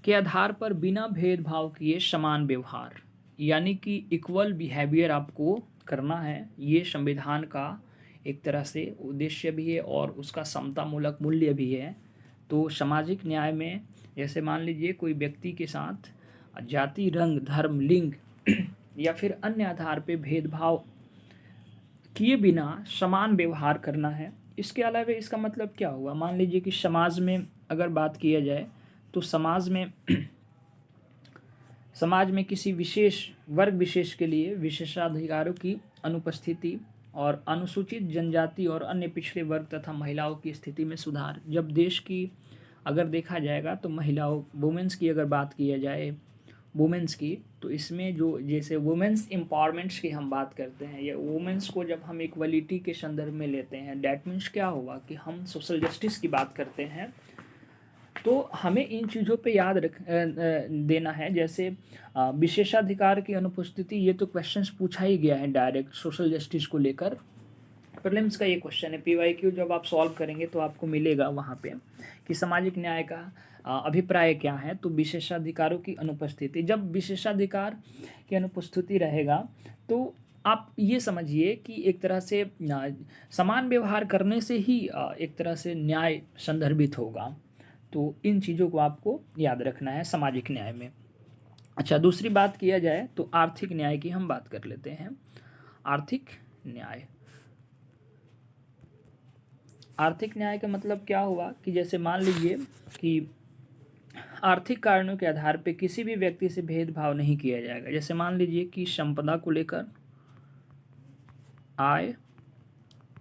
के आधार पर बिना भेदभाव किए समान व्यवहार यानी कि इक्वल बिहेवियर आपको करना है। ये संविधान का एक तरह से उद्देश्य भी है और उसका समतामूलक मूल्य भी है। तो सामाजिक न्याय में जैसे मान लीजिए कोई व्यक्ति के साथ जाति, रंग, धर्म, लिंग या फिर अन्य आधार पे भेदभाव किए बिना समान व्यवहार करना है। इसके अलावा इसका मतलब क्या हुआ, मान लीजिए कि समाज में अगर बात किया जाए तो समाज में किसी विशेष वर्ग विशेष के लिए विशेषाधिकारों की अनुपस्थिति और अनुसूचित जनजाति और अन्य पिछड़े वर्ग तथा महिलाओं की स्थिति में सुधार। जब देश की अगर देखा जाएगा तो महिलाओं, वुमेंस की अगर बात किया जाए वुमेंस की, तो इसमें जो जैसे वुमेंस एम्पावरमेंट्स की हम बात करते हैं या वुमेंस को जब हम इक्वलिटी के संदर्भ में लेते हैं, डैट मीन्स क्या हुआ कि हम सोशल जस्टिस की बात करते हैं, तो हमें इन चीज़ों पे याद देना है। जैसे विशेषाधिकार की अनुपस्थिति, ये तो क्वेश्चंस पूछा ही गया है डायरेक्ट सोशल जस्टिस को लेकर, प्रीलिम्स का ये क्वेश्चन है। PYQ जब आप सॉल्व करेंगे तो आपको मिलेगा वहाँ पे कि सामाजिक न्याय का अभिप्राय क्या है। तो विशेषाधिकारों की अनुपस्थिति, जब विशेषाधिकार की अनुपस्थिति रहेगा तो आप ये समझिए कि एक तरह से समान व्यवहार करने से ही एक तरह से न्याय संदर्भित होगा। तो इन चीज़ों को आपको याद रखना है सामाजिक न्याय में। अच्छा, दूसरी बात किया जाए तो आर्थिक न्याय की हम बात कर लेते हैं। आर्थिक न्याय का मतलब क्या हुआ कि जैसे मान लीजिए कि आर्थिक कारणों के आधार पे किसी भी व्यक्ति से भेदभाव नहीं किया जाएगा। जैसे मान लीजिए कि संपदा को लेकर, आय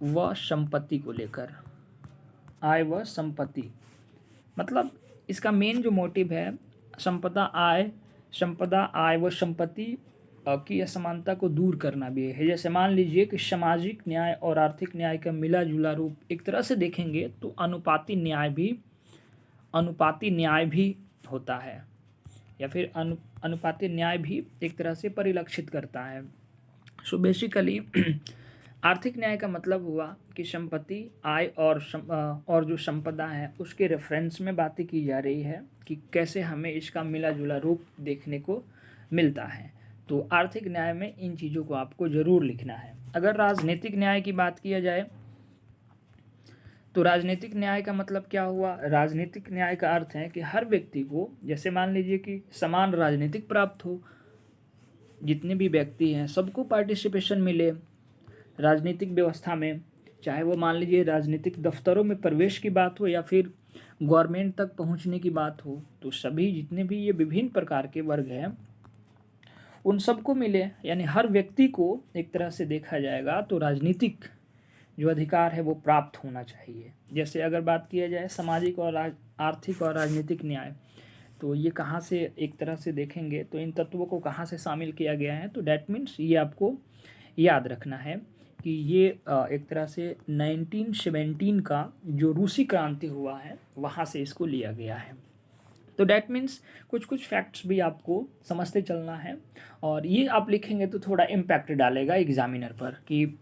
व संपत्ति को लेकर, आय व संपत्ति मतलब इसका मेन जो मोटिव है संपदा, आय व संपत्ति की असमानता को दूर करना भी है। जैसे मान लीजिए कि सामाजिक न्याय और आर्थिक न्याय का मिला जुला रूप एक तरह से देखेंगे तो अनुपाती न्याय भी होता है, या फिर अनुपाती न्याय भी एक तरह से परिलक्षित करता है। सो बेसिकली आर्थिक न्याय का मतलब हुआ कि संपत्ति, आय और जो संपदा है उसके रेफरेंस में बातें की जा रही है कि कैसे हमें इसका मिला जुला रूप देखने को मिलता है। तो आर्थिक न्याय में इन चीज़ों को आपको ज़रूर लिखना है। अगर राजनीतिक न्याय की बात किया जाए तो राजनीतिक न्याय का मतलब क्या हुआ? राजनीतिक न्याय का अर्थ है कि हर व्यक्ति को, जैसे मान लीजिए कि समान राजनीतिक प्राप्त हो, जितने भी व्यक्ति हैं सबको पार्टिसिपेशन मिले राजनीतिक व्यवस्था में, चाहे वो मान लीजिए राजनीतिक दफ्तरों में प्रवेश की बात हो या फिर गवर्नमेंट तक पहुंचने की बात हो, तो सभी जितने भी ये विभिन्न प्रकार के वर्ग हैं उन सबको मिले, यानी हर व्यक्ति को एक तरह से देखा जाएगा तो राजनीतिक जो अधिकार है वो प्राप्त होना चाहिए। जैसे अगर बात किया जाए सामाजिक और आर्थिक और राजनीतिक न्याय, तो ये कहाँ से एक तरह से देखेंगे तो इन तत्वों को कहाँ से शामिल किया गया है, तो डैट मीन्स ये आपको याद रखना है कि ये एक तरह से 1917 का जो रूसी क्रांति हुआ है वहाँ से इसको लिया गया है। तो डैट मीन्स कुछ कुछ फैक्ट्स भी आपको समझते चलना है, और ये आप लिखेंगे तो थोड़ा इम्पैक्ट डालेगा एग्जामिनर पर। कि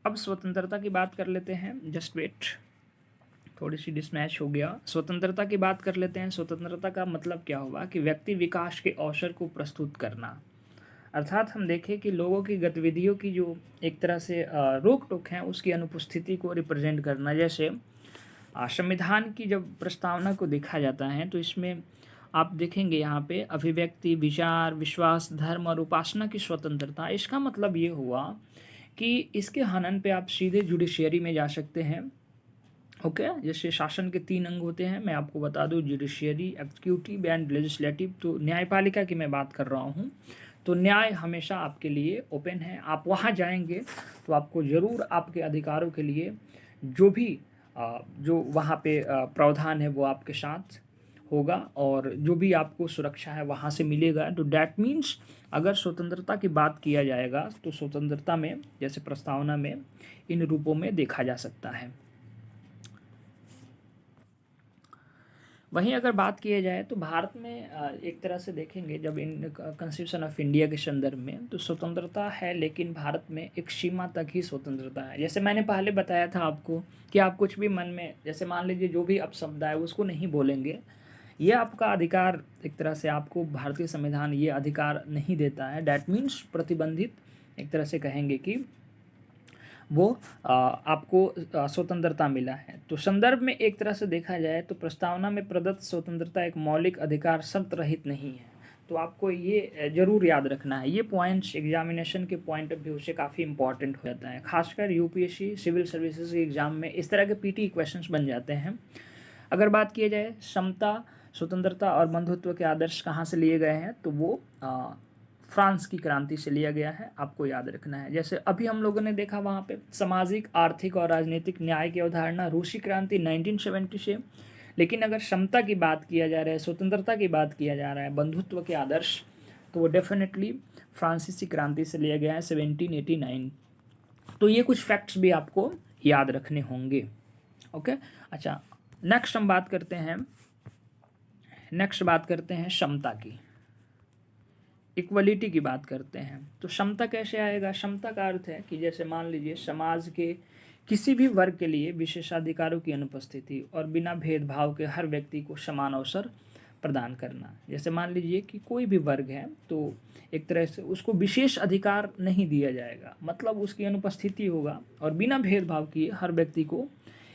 अब स्वतंत्रता की बात कर लेते हैं। जस्ट वेट, थोड़ी सी डिसमैच हो गया। स्वतंत्रता की बात कर लेते हैं। स्वतंत्रता का मतलब क्या हुआ कि व्यक्ति विकास के अवसर को प्रस्तुत करना, अर्थात हम देखें कि लोगों की गतिविधियों की जो एक तरह से रोक टोक है उसकी अनुपस्थिति को रिप्रेजेंट करना। जैसे संविधान की जब प्रस्तावना को देखा जाता है तो इसमें आप देखेंगे यहाँ पे अभिव्यक्ति, विचार, विश्वास, धर्म और उपासना की स्वतंत्रता। इसका मतलब ये हुआ कि इसके हनन पे आप सीधे जुडिशियरी में जा सकते हैं। ओके, जैसे शासन के 3 अंग होते हैं, मैं आपको बता दूं, जुडिशियरी, एग्जीक्यूटिव एंड लेजिस्लेटिव। तो न्यायपालिका की मैं बात कर रहा हूँ, तो न्याय हमेशा आपके लिए ओपन है। आप वहाँ जाएंगे तो आपको ज़रूर आपके अधिकारों के लिए जो भी जो वहाँ पे प्रावधान है वो आपके साथ होगा, और जो भी आपको सुरक्षा है वहाँ से मिलेगा। तो डैट मीन्स अगर स्वतंत्रता की बात किया जाएगा तो स्वतंत्रता में जैसे प्रस्तावना में इन रूपों में देखा जा सकता है। वहीं अगर बात किया जाए तो भारत में एक तरह से देखेंगे जब इन कॉन्स्टिट्यूशन ऑफ इंडिया के संदर्भ में, तो स्वतंत्रता है लेकिन भारत में एक सीमा तक ही स्वतंत्रता है। जैसे मैंने पहले बताया था आपको कि आप कुछ भी मन में, जैसे मान लीजिए जो भी अपशब्द आए उसको नहीं बोलेंगे, ये आपका अधिकार, एक तरह से आपको भारतीय संविधान ये अधिकार नहीं देता है। डैट मीन्स प्रतिबंधित, एक तरह से कहेंगे कि वो आपको स्वतंत्रता मिला है। तो संदर्भ में एक तरह से देखा जाए तो प्रस्तावना में प्रदत्त स्वतंत्रता एक मौलिक अधिकार शर्त रहित नहीं है। तो आपको ये जरूर याद रखना है। ये पॉइंट्स एग्जामिनेशन के पॉइंट ऑफ व्यू से काफ़ी इंपॉर्टेंट हो जाता है, खासकर यूपीएससी सिविल सर्विसेज के एग्जाम में इस तरह के पीटी क्वेश्चंस बन जाते हैं। अगर बात किया जाए समता, स्वतंत्रता और बंधुत्व के आदर्श कहाँ से लिए गए हैं, तो वो फ्रांस की क्रांति से लिया गया है, आपको याद रखना है। जैसे अभी हम लोगों ने देखा वहाँ पे सामाजिक, आर्थिक और राजनीतिक न्याय की अवधारणा रूसी क्रांति 1970 से, लेकिन अगर समता की बात किया जा रहा है, स्वतंत्रता की बात किया जा रहा है, बंधुत्व के आदर्श, तो वो डेफिनेटली फ्रांसीसी क्रांति से लिया गया है 1789। तो ये कुछ फैक्ट्स भी आपको याद रखने होंगे। ओके, अच्छा, नेक्स्ट बात करते हैं समता की, इक्वलिटी की बात करते हैं। तो समता कैसे आएगा? समता का अर्थ है कि जैसे मान लीजिए समाज के किसी भी वर्ग के लिए विशेषाधिकारों की अनुपस्थिति और बिना भेदभाव के हर व्यक्ति को समान अवसर प्रदान करना। जैसे मान लीजिए कि कोई भी वर्ग है तो एक तरह से उसको विशेष अधिकार नहीं दिया जाएगा, मतलब उसकी अनुपस्थिति होगा, और बिना भेदभाव किए हर व्यक्ति को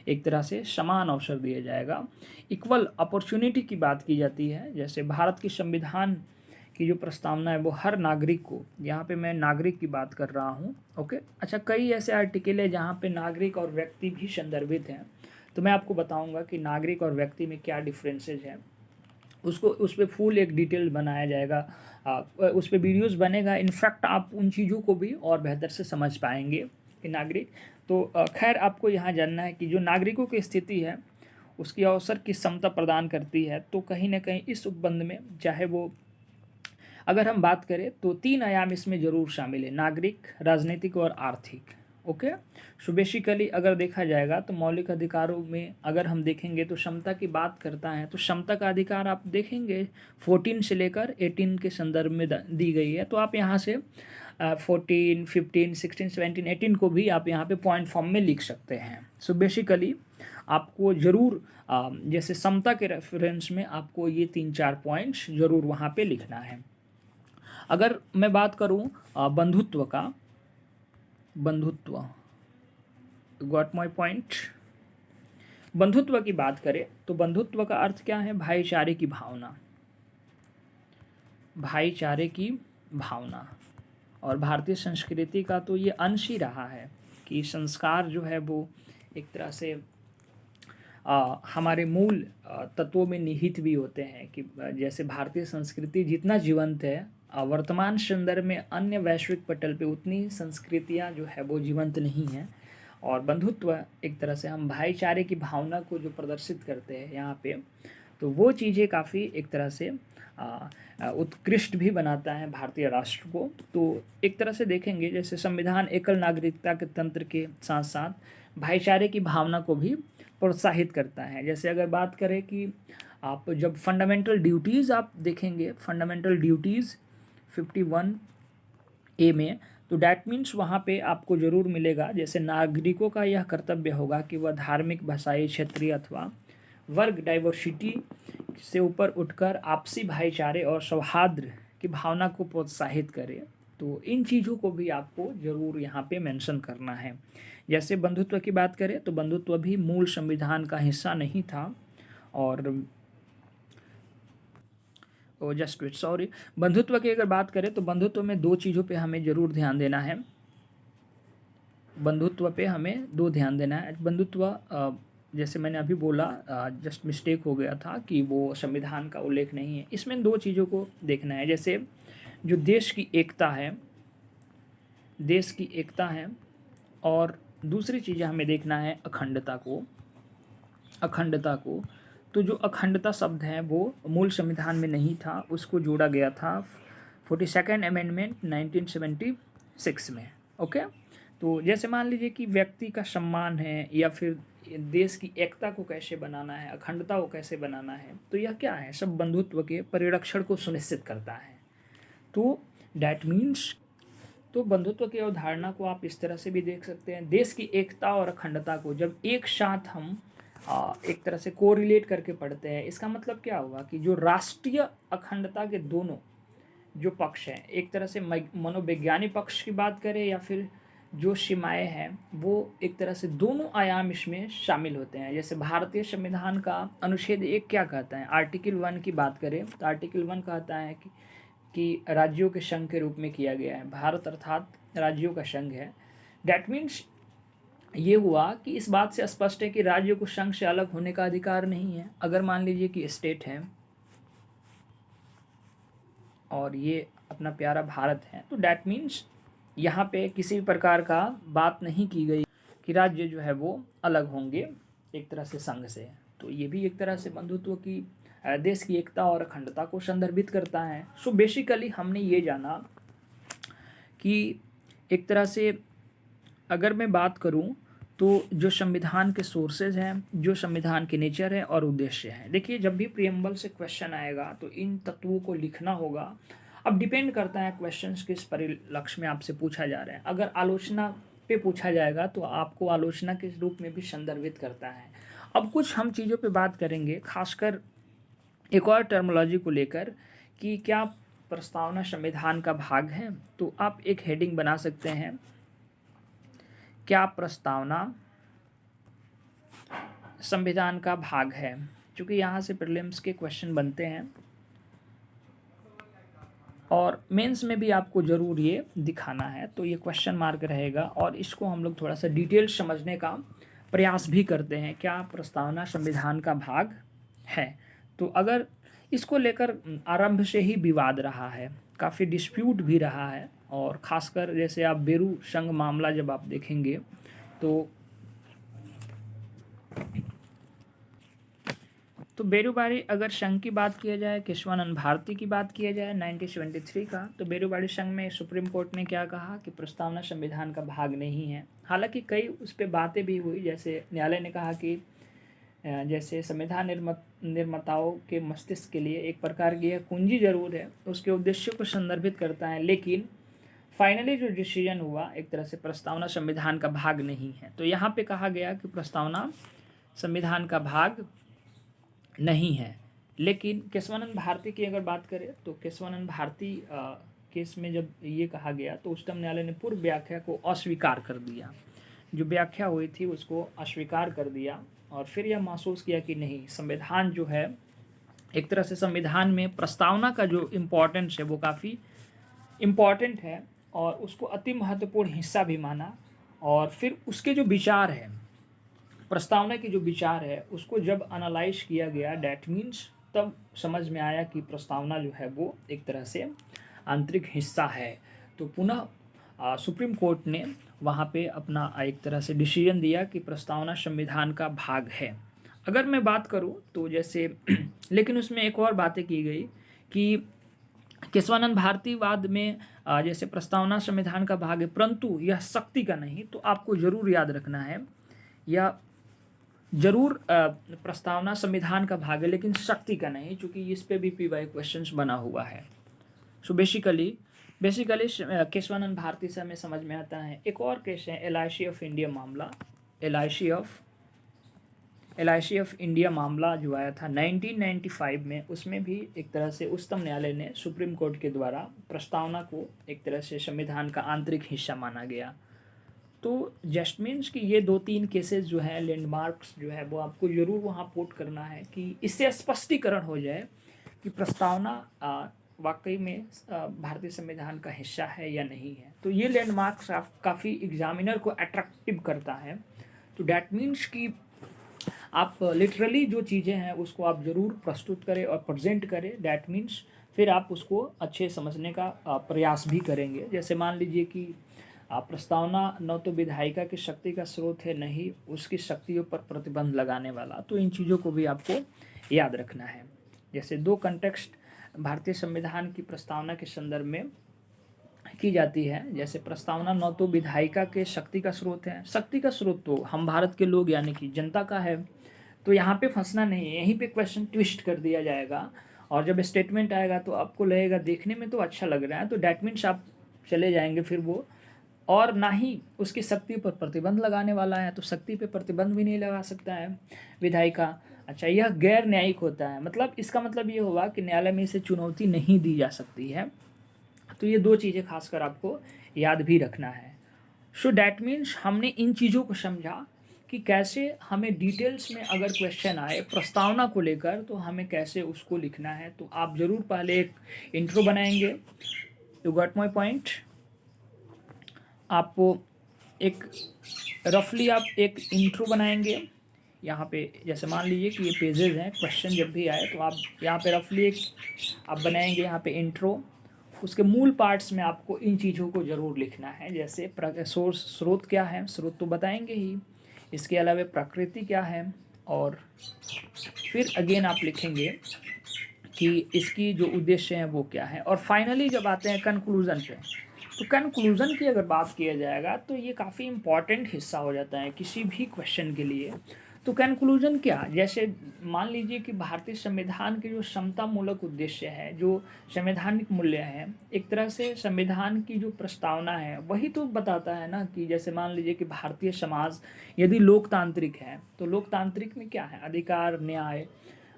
एक तरह से समान अवसर दिया जाएगा। इक्वल अपॉर्चुनिटी की बात की जाती है। जैसे भारत की संविधान की जो प्रस्तावना है वो हर नागरिक को, यहाँ पे मैं नागरिक की बात कर रहा हूँ। ओके, अच्छा, कई ऐसे आर्टिकल है जहाँ पे नागरिक और व्यक्ति भी संदर्भित हैं, तो मैं आपको बताऊँगा कि नागरिक और व्यक्ति में क्या डिफरेंसेज है। उसको उस पर फुल एक डिटेल बनाया जाएगा, उस पर वीडियोज़ बनेगा। इनफैक्ट आप उन चीज़ों को भी और बेहतर से समझ पाएंगे कि नागरिक। तो खैर आपको यहाँ जानना है कि जो नागरिकों की स्थिति है उसकी अवसर की समता प्रदान करती है। तो कहीं ना कहीं इस उपबंध में, चाहे वो अगर हम बात करें तो 3 आयाम इसमें ज़रूर शामिल है, नागरिक, राजनीतिक और आर्थिक। ओके, सो बेसिकली अगर देखा जाएगा तो मौलिक अधिकारों में अगर हम देखेंगे तो समता की बात करता है, तो समता का अधिकार आप देखेंगे 14 से लेकर 18 के संदर्भ में दी गई है। तो आप यहाँ से 14, 15, 16, 17, 18 को भी आप यहाँ पे पॉइंट फॉर्म में लिख सकते हैं। सो बेसिकली आपको ज़रूर जैसे समता के रेफरेंस में आपको ये 3-4 पॉइंट्स ज़रूर वहाँ पे लिखना है। अगर मैं बात करूँ बंधुत्व का, बंधुत्व, गॉट माय पॉइंट। बंधुत्व की बात करें तो बंधुत्व का अर्थ क्या है? भाईचारे की भावना, भाईचारे की भावना। और भारतीय संस्कृति का तो ये अंश ही रहा है कि संस्कार जो है वो एक तरह से हमारे मूल तत्वों में निहित भी होते हैं कि जैसे भारतीय संस्कृति जितना जीवंत है वर्तमान संदर्भ में अन्य वैश्विक पटल पे उतनी संस्कृतियां जो है वो जीवंत नहीं हैं। और बंधुत्व एक तरह से हम भाईचारे की भावना को जो प्रदर्शित करते हैं यहाँ पे, तो वो चीज़ें काफ़ी एक तरह से उत्कृष्ट भी बनाता है भारतीय राष्ट्र को। तो एक तरह से देखेंगे जैसे संविधान एकल नागरिकता के तंत्र के साथ साथ भाईचारे की भावना को भी प्रोत्साहित करता है। जैसे अगर बात करें कि आप जब फंडामेंटल ड्यूटीज़ आप देखेंगे, फंडामेंटल ड्यूटीज़ 51A में, तो डैट मीन्स वहाँ पे आपको ज़रूर मिलेगा जैसे नागरिकों का यह कर्तव्य होगा कि वह धार्मिक, भाषाई, क्षेत्रीय अथवा वर्ग डाइवर्सिटी से ऊपर उठकर आपसी भाईचारे और सौहार्द की भावना को प्रोत्साहित करे। तो इन चीज़ों को भी आपको ज़रूर यहाँ पे मेंशन करना है। जैसे बंधुत्व की बात करें तो बंधुत्व भी मूल संविधान का हिस्सा नहीं था। और जस्ट वेट, सॉरी, बंधुत्व की अगर बात करें तो बंधुत्व में 2 चीज़ों पे हमें ज़रूर ध्यान देना है। बंधुत्व पे हमें 2 ध्यान देना है। बंधुत्व जैसे मैंने अभी बोला जस्ट मिस्टेक हो गया था कि वो संविधान का उल्लेख नहीं है। इसमें 2 चीज़ों को देखना है, जैसे जो देश की एकता है, देश की एकता है, और दूसरी चीज़ हमें देखना है अखंडता को, अखंडता को। तो जो अखंडता शब्द है वो मूल संविधान में नहीं था, उसको जोड़ा गया था 42nd अमेंडमेंट 1976 में। ओके, तो जैसे मान लीजिए कि व्यक्ति का सम्मान है या फिर देश की एकता को कैसे बनाना है, अखंडता को कैसे बनाना है, तो यह क्या है? सब बंधुत्व के परिरक्षण को सुनिश्चित करता है। तो डैट मीन्स, तो बंधुत्व की अवधारणा को आप इस तरह से भी देख सकते हैं, देश की एकता और अखंडता को जब एक साथ हम एक तरह से कोरिलेट करके पढ़ते हैं, इसका मतलब क्या हुआ कि जो राष्ट्रीय अखंडता के दोनों जो पक्ष हैं, एक तरह से मनोवैज्ञानिक पक्ष की बात करें या फिर जो सीमाएं हैं, वो एक तरह से दोनों आयाम इसमें शामिल होते हैं। जैसे भारतीय संविधान का अनुच्छेद 1 क्या कहता है? आर्टिकल 1 की बात करें तो आर्टिकल 1 कहता है कि राज्यों के संघ के रूप में किया गया है। भारत अर्थात राज्यों का संघ है। डैट मीन्स ये हुआ कि इस बात से स्पष्ट है कि राज्यों को संघ से अलग होने का अधिकार नहीं है। अगर मान लीजिए कि स्टेट है और ये अपना प्यारा भारत है, तो डैट मीन्स यहाँ पे किसी भी प्रकार का बात नहीं की गई कि राज्य जो है वो अलग होंगे एक तरह से संघ से। तो ये भी एक तरह से बंधुत्व की, देश की एकता और अखंडता को संदर्भित करता है। सो बेसिकली हमने ये जाना कि एक तरह से अगर मैं बात करूं तो जो संविधान के सोर्सेज हैं, जो संविधान के नेचर है और उद्देश्य है। देखिए, जब भी प्रियम्बल से क्वेश्चन आएगा तो इन तत्वों को लिखना होगा। अब डिपेंड करता है क्वेश्चंस किस परिलक्ष्य में आपसे पूछा जा रहा है। अगर आलोचना पे पूछा जाएगा तो आपको आलोचना के रूप में भी संदर्भित करता है। अब कुछ हम चीज़ों पे बात करेंगे, खासकर एक और टर्मोलॉजी को लेकर कि क्या प्रस्तावना संविधान का भाग है। तो आप एक हेडिंग बना सकते हैं, क्या प्रस्तावना संविधान का भाग है, क्योंकि यहाँ से प्रीलिम्स के क्वेश्चन बनते हैं और मेंस में भी आपको ज़रूर ये दिखाना है। तो ये क्वेश्चन मार्क रहेगा और इसको हम लोग थोड़ा सा डिटेल समझने का प्रयास भी करते हैं, क्या प्रस्तावना संविधान का भाग है। तो अगर इसको लेकर आरंभ से ही विवाद रहा है, काफ़ी डिस्प्यूट भी रहा है, और ख़ासकर जैसे आप बेरू संघ मामला जब आप देखेंगे तो बेरूबारी अगर संघ की बात किया जाए, केशवानंद भारती की बात किया जाए 1973 का, तो बेरूबारी संघ में सुप्रीम कोर्ट ने क्या कहा कि प्रस्तावना संविधान का भाग नहीं है। हालांकि कई उस पर बातें भी हुई, जैसे न्यायालय ने कहा कि जैसे संविधान निर्माताओं के मस्तिष्क के लिए एक प्रकार की यह कुंजी जरूर है, उसके उद्देश्य को संदर्भित करता है, लेकिन फाइनली जो डिसीजन हुआ, एक तरह से प्रस्तावना संविधान का भाग नहीं है। तो यहाँ पे कहा गया कि प्रस्तावना संविधान का भाग नहीं है। लेकिन केशवानंद भारती की अगर बात करें तो केशवानंद भारती केस में जब ये कहा गया तो उच्चतम न्यायालय ने पूर्व व्याख्या को अस्वीकार कर दिया, जो व्याख्या हुई थी उसको अस्वीकार कर दिया, और फिर यह महसूस किया कि नहीं, संविधान जो है एक तरह से संविधान में प्रस्तावना का जो इम्पोर्टेंस है वो काफ़ी इम्पॉर्टेंट है और उसको अति महत्वपूर्ण हिस्सा भी माना। और फिर उसके जो विचार है, प्रस्तावना की जो विचार है, उसको जब एनालाइज किया गया, डैट मीन्स तब समझ में आया कि प्रस्तावना जो है वो एक तरह से आंतरिक हिस्सा है। तो पुनः सुप्रीम कोर्ट ने वहाँ पे अपना एक तरह से डिसीजन दिया कि प्रस्तावना संविधान का भाग है। अगर मैं बात करूँ तो जैसे लेकिन उसमें एक और बातें की गई कि केशवानंद भारतीवाद में जैसे प्रस्तावना संविधान का भाग है, परंतु यह शक्ति का नहीं। तो आपको जरूर याद रखना है, यह जरूर प्रस्तावना संविधान का भाग है लेकिन शक्ति का नहीं, क्योंकि इस पे भी पीवाई क्वेश्चंस बना हुआ है। सो बेसिकली केशवानंद भारती से हमें समझ में आता है। एक और केस है LIC ऑफ इंडिया मामला। LIC ऑफ इंडिया मामला जो आया था 1995 में, उसमें भी एक तरह से उच्चतम न्यायालय ने सुप्रीम कोर्ट के द्वारा प्रस्तावना को एक तरह से संविधान का आंतरिक हिस्सा माना गया। तो जस्ट मीन्स कि ये 2-3 केसेस जो है, लैंडमार्क्स जो है, वो आपको ज़रूर वहाँ पोर्ट करना है कि इससे स्पष्टीकरण हो जाए कि प्रस्तावना वाकई में भारतीय संविधान का हिस्सा है या नहीं है। तो ये लैंडमार्क्स काफ़ी एग्जामिनर को अट्रैक्टिव करता है। तो डैट मीन्स कि आप लिटरली जो चीज़ें हैं उसको आप ज़रूर प्रस्तुत करें और प्रेजेंट करें। डैट मीन्स फिर आप उसको अच्छे समझने का प्रयास भी करेंगे। जैसे मान लीजिए कि प्रस्तावना न तो विधायिका की शक्ति का स्रोत है, नहीं उसकी शक्तियों पर प्रतिबंध लगाने वाला। तो इन चीज़ों को भी आपको याद रखना है। जैसे 2 कंटेक्स्ट भारतीय संविधान की प्रस्तावना के संदर्भ में की जाती है। जैसे प्रस्तावना न तो विधायिका के शक्ति का स्रोत है, शक्ति का स्रोत तो हम भारत के लोग यानी कि जनता का है। तो यहाँ पे फंसना नहीं है, यहीं पे क्वेश्चन ट्विस्ट कर दिया जाएगा और जब स्टेटमेंट आएगा तो आपको लगेगा देखने में तो अच्छा लग रहा है, तो डैट मीन्स आप चले जाएंगे फिर वो, और ना ही उसकी शक्ति पर प्रतिबंध लगाने वाला है। तो शक्ति पे प्रतिबंध भी नहीं लगा सकता है विधायिका। अच्छा, यह गैर न्यायिक होता है, मतलब इसका मतलब ये हुआ कि न्यायालय में इसे चुनौती नहीं दी जा सकती है। तो ये 2 चीज़ें खासकर आपको याद भी रखना है। सो डैट मीन्स हमने इन चीज़ों को समझा कि कैसे हमें डिटेल्स में अगर क्वेश्चन आए प्रस्तावना को लेकर तो हमें कैसे उसको लिखना है। तो आप ज़रूर पहले एक इंट्रो बनाएंगे। You got my point. आपको एक रफली आप एक इंट्रो बनाएंगे। यहाँ पे जैसे मान लीजिए कि ये पेजेस हैं, क्वेश्चन जब भी आए तो आप यहाँ पे रफली एक आप बनाएंगे यहाँ पे इंट्रो। उसके मूल पार्ट्स में आपको इन चीज़ों को ज़रूर लिखना है। जैसे सोर्स, स्रोत क्या है, स्रोत तो बताएंगे ही, इसके अलावा प्रकृति क्या है, और फिर अगेन आप लिखेंगे कि इसकी जो उद्देश्य है वो क्या है। और फाइनली जब आते हैं कंक्लूजन पे, तो कंक्लूजन की अगर बात किया जाएगा तो ये काफ़ी इम्पॉर्टेंट हिस्सा हो जाता है किसी भी क्वेश्चन के लिए। तो कंक्लूजन क्या, जैसे मान लीजिए कि भारतीय संविधान के जो समतामूलक उद्देश्य है, जो संवैधानिक मूल्य है, एक तरह से संविधान की जो प्रस्तावना है वही तो बताता है ना कि जैसे मान लीजिए कि भारतीय समाज यदि लोकतांत्रिक है तो लोकतांत्रिक में क्या है, अधिकार, न्याय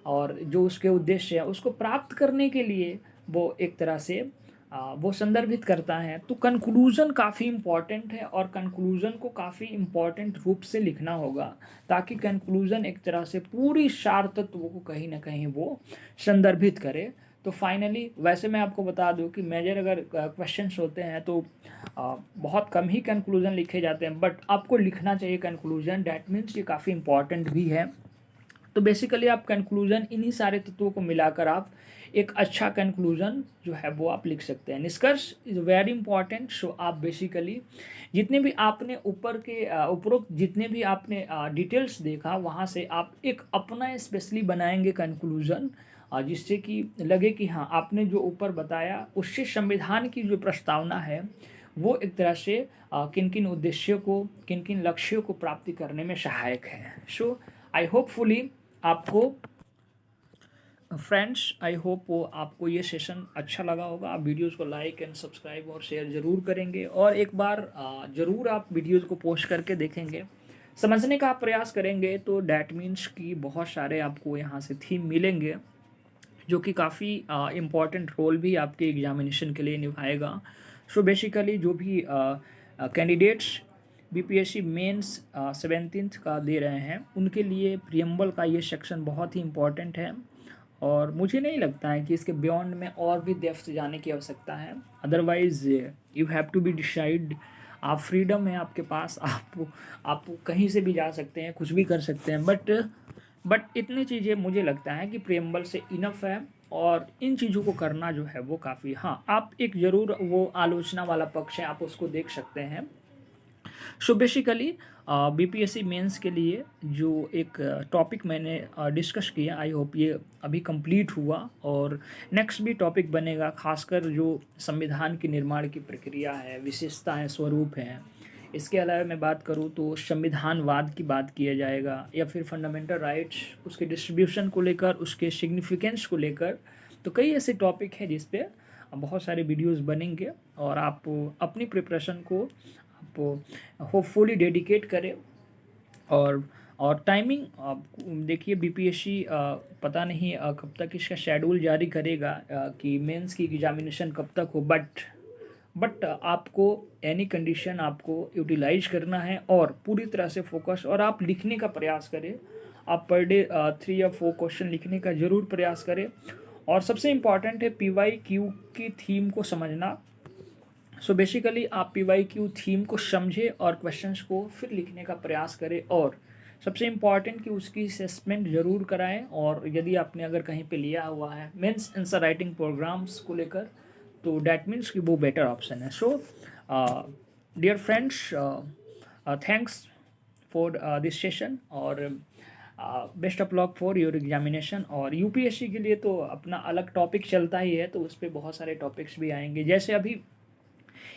और जो उसके उद्देश्य है उसको प्राप्त करने के लिए वो एक तरह से वो संदर्भित करता है। तो कंक्लूजन काफ़ी इम्पॉर्टेंट है और कंक्लूजन को काफ़ी इम्पॉर्टेंट रूप से लिखना होगा ताकि कंक्लूजन एक तरह से पूरी सार तत्वों को कहीं ना कहीं वो संदर्भित करे। तो फाइनली वैसे मैं आपको बता दूं कि मेजर अगर क्वेश्चंस होते हैं तो बहुत कम ही कंक्लूजन लिखे जाते हैं, बट आपको लिखना चाहिए कंक्लूजन। डैट मीन्स ये काफ़ी इम्पॉर्टेंट भी है। तो बेसिकली आप कंक्लूजन इन्हीं सारे तत्वों को मिलाकर आप एक अच्छा कंक्लूजन जो है वो आप लिख सकते हैं। निष्कर्ष इज़ वेरी इंपॉर्टेंट। सो आप बेसिकली जितने भी आपने ऊपर के उपरोक्त जितने भी आपने डिटेल्स देखा वहाँ से आप एक अपना स्पेशली बनाएंगे कंक्लूजन, जिससे कि लगे कि हाँ आपने जो ऊपर बताया उससे संविधान की जो प्रस्तावना है वो एक तरह से किन किन उद्देश्यों को, किन किन लक्ष्यों को प्राप्ति करने में सहायक है। सो आई होपफुली आपको फ्रेंड्स, आई होप वो आपको ये सेशन अच्छा लगा होगा। आप वीडियोस को लाइक एंड सब्सक्राइब और शेयर ज़रूर करेंगे, और एक बार ज़रूर आप वीडियोस को पोस्ट करके देखेंगे, समझने का आप प्रयास करेंगे, तो डैट मीन्स कि बहुत सारे आपको यहाँ से थीम मिलेंगे जो कि काफ़ी इम्पॉर्टेंट रोल भी आपके एग्जामिनेशन के लिए निभाएगा। सो बेसिकली जो भी कैंडिडेट्स बीपीएससी मेंस 17th का दे रहे हैं, उनके लिए प्रियम्बल का ये सेक्शन बहुत ही इम्पॉर्टेंट है, और मुझे नहीं लगता है कि इसके बियॉन्ड में और भी डेप्थ जाने की आवश्यकता है। Otherwise you have to be decide. आप फ्रीडम है आपके पास, आप कहीं से भी जा सकते हैं, कुछ भी कर सकते हैं, बट इतनी चीज़ें मुझे लगता है कि प्रियम्बल से इनफ है, और इन चीज़ों को करना जो है वो काफ़ी, हाँ, आप एक ज़रूर वो आलोचना वाला पक्ष है, आप उसको देख सकते हैं। सो बेसिकली बीपीएससी मेंस के लिए जो एक टॉपिक मैंने डिस्कस किया, आई होप ये अभी कंप्लीट हुआ, और नेक्स्ट भी टॉपिक बनेगा, खासकर जो संविधान के निर्माण की प्रक्रिया है, विशेषताएं, स्वरूप हैं। इसके अलावा मैं बात करूँ तो संविधानवाद की बात किया जाएगा, या फिर फंडामेंटल राइट्स, उसके डिस्ट्रीब्यूशन को लेकर, उसके सिग्निफिकेंस को लेकर। तो कई ऐसे टॉपिक हैं जिस पे बहुत सारे वीडियोस बनेंगे, और आप अपनी प्रिपरेशन को आप होपफुली डेडिकेट करें। और टाइमिंग आप देखिए, बीपीएससी पता नहीं कब तक इसका शेड्यूल जारी करेगा कि मेंस की एग्जामिनेशन कब तक हो, बट आपको एनी कंडीशन आपको यूटिलाइज करना है, और पूरी तरह से फोकस, और आप लिखने का प्रयास करें। आप पर डे 3 या 4 क्वेश्चन लिखने का ज़रूर प्रयास करें, और सबसे इम्पॉर्टेंट है PYQ की थीम को समझना। सो बेसिकली आप PYQ थीम को समझें और क्वेश्चंस को फिर लिखने का प्रयास करें, और सबसे इम्पॉर्टेंट कि उसकी असेसमेंट ज़रूर कराएं। और यदि आपने अगर कहीं पे लिया हुआ है मेंस आंसर राइटिंग प्रोग्राम्स को लेकर, तो डैट मीन्स कि वो बेटर ऑप्शन है। So dear friends, thanks for this session, और best of luck for your examination. और यूपीएससी के लिए तो अपना अलग टॉपिक चलता ही है, तो उस पर बहुत सारे टॉपिक्स भी आएंगे। जैसे अभी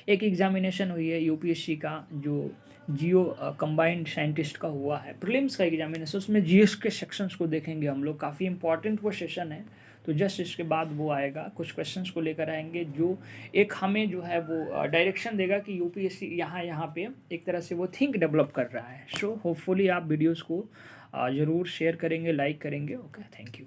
एक एग्जामिनेशन हुई है यूपीएससी का, जो जियो कंबाइंड साइंटिस्ट का हुआ है, प्रीलिम्स का एग्जामिनेशन, उसमें जीएस के सेक्शंस को देखेंगे हम लोग, काफ़ी इंपॉर्टेंट वो सेशन है। तो जस्ट इसके बाद वो आएगा, कुछ क्वेश्चंस को लेकर आएंगे, जो एक हमें जो है वो डायरेक्शन देगा कि यूपीएससी यहाँ पे एक तरह से वो थिंक डेवलप कर रहा है। सो होपफुली आप वीडियोज़ को ज़रूर शेयर करेंगे, लाइक करेंगे। Okay, thank you.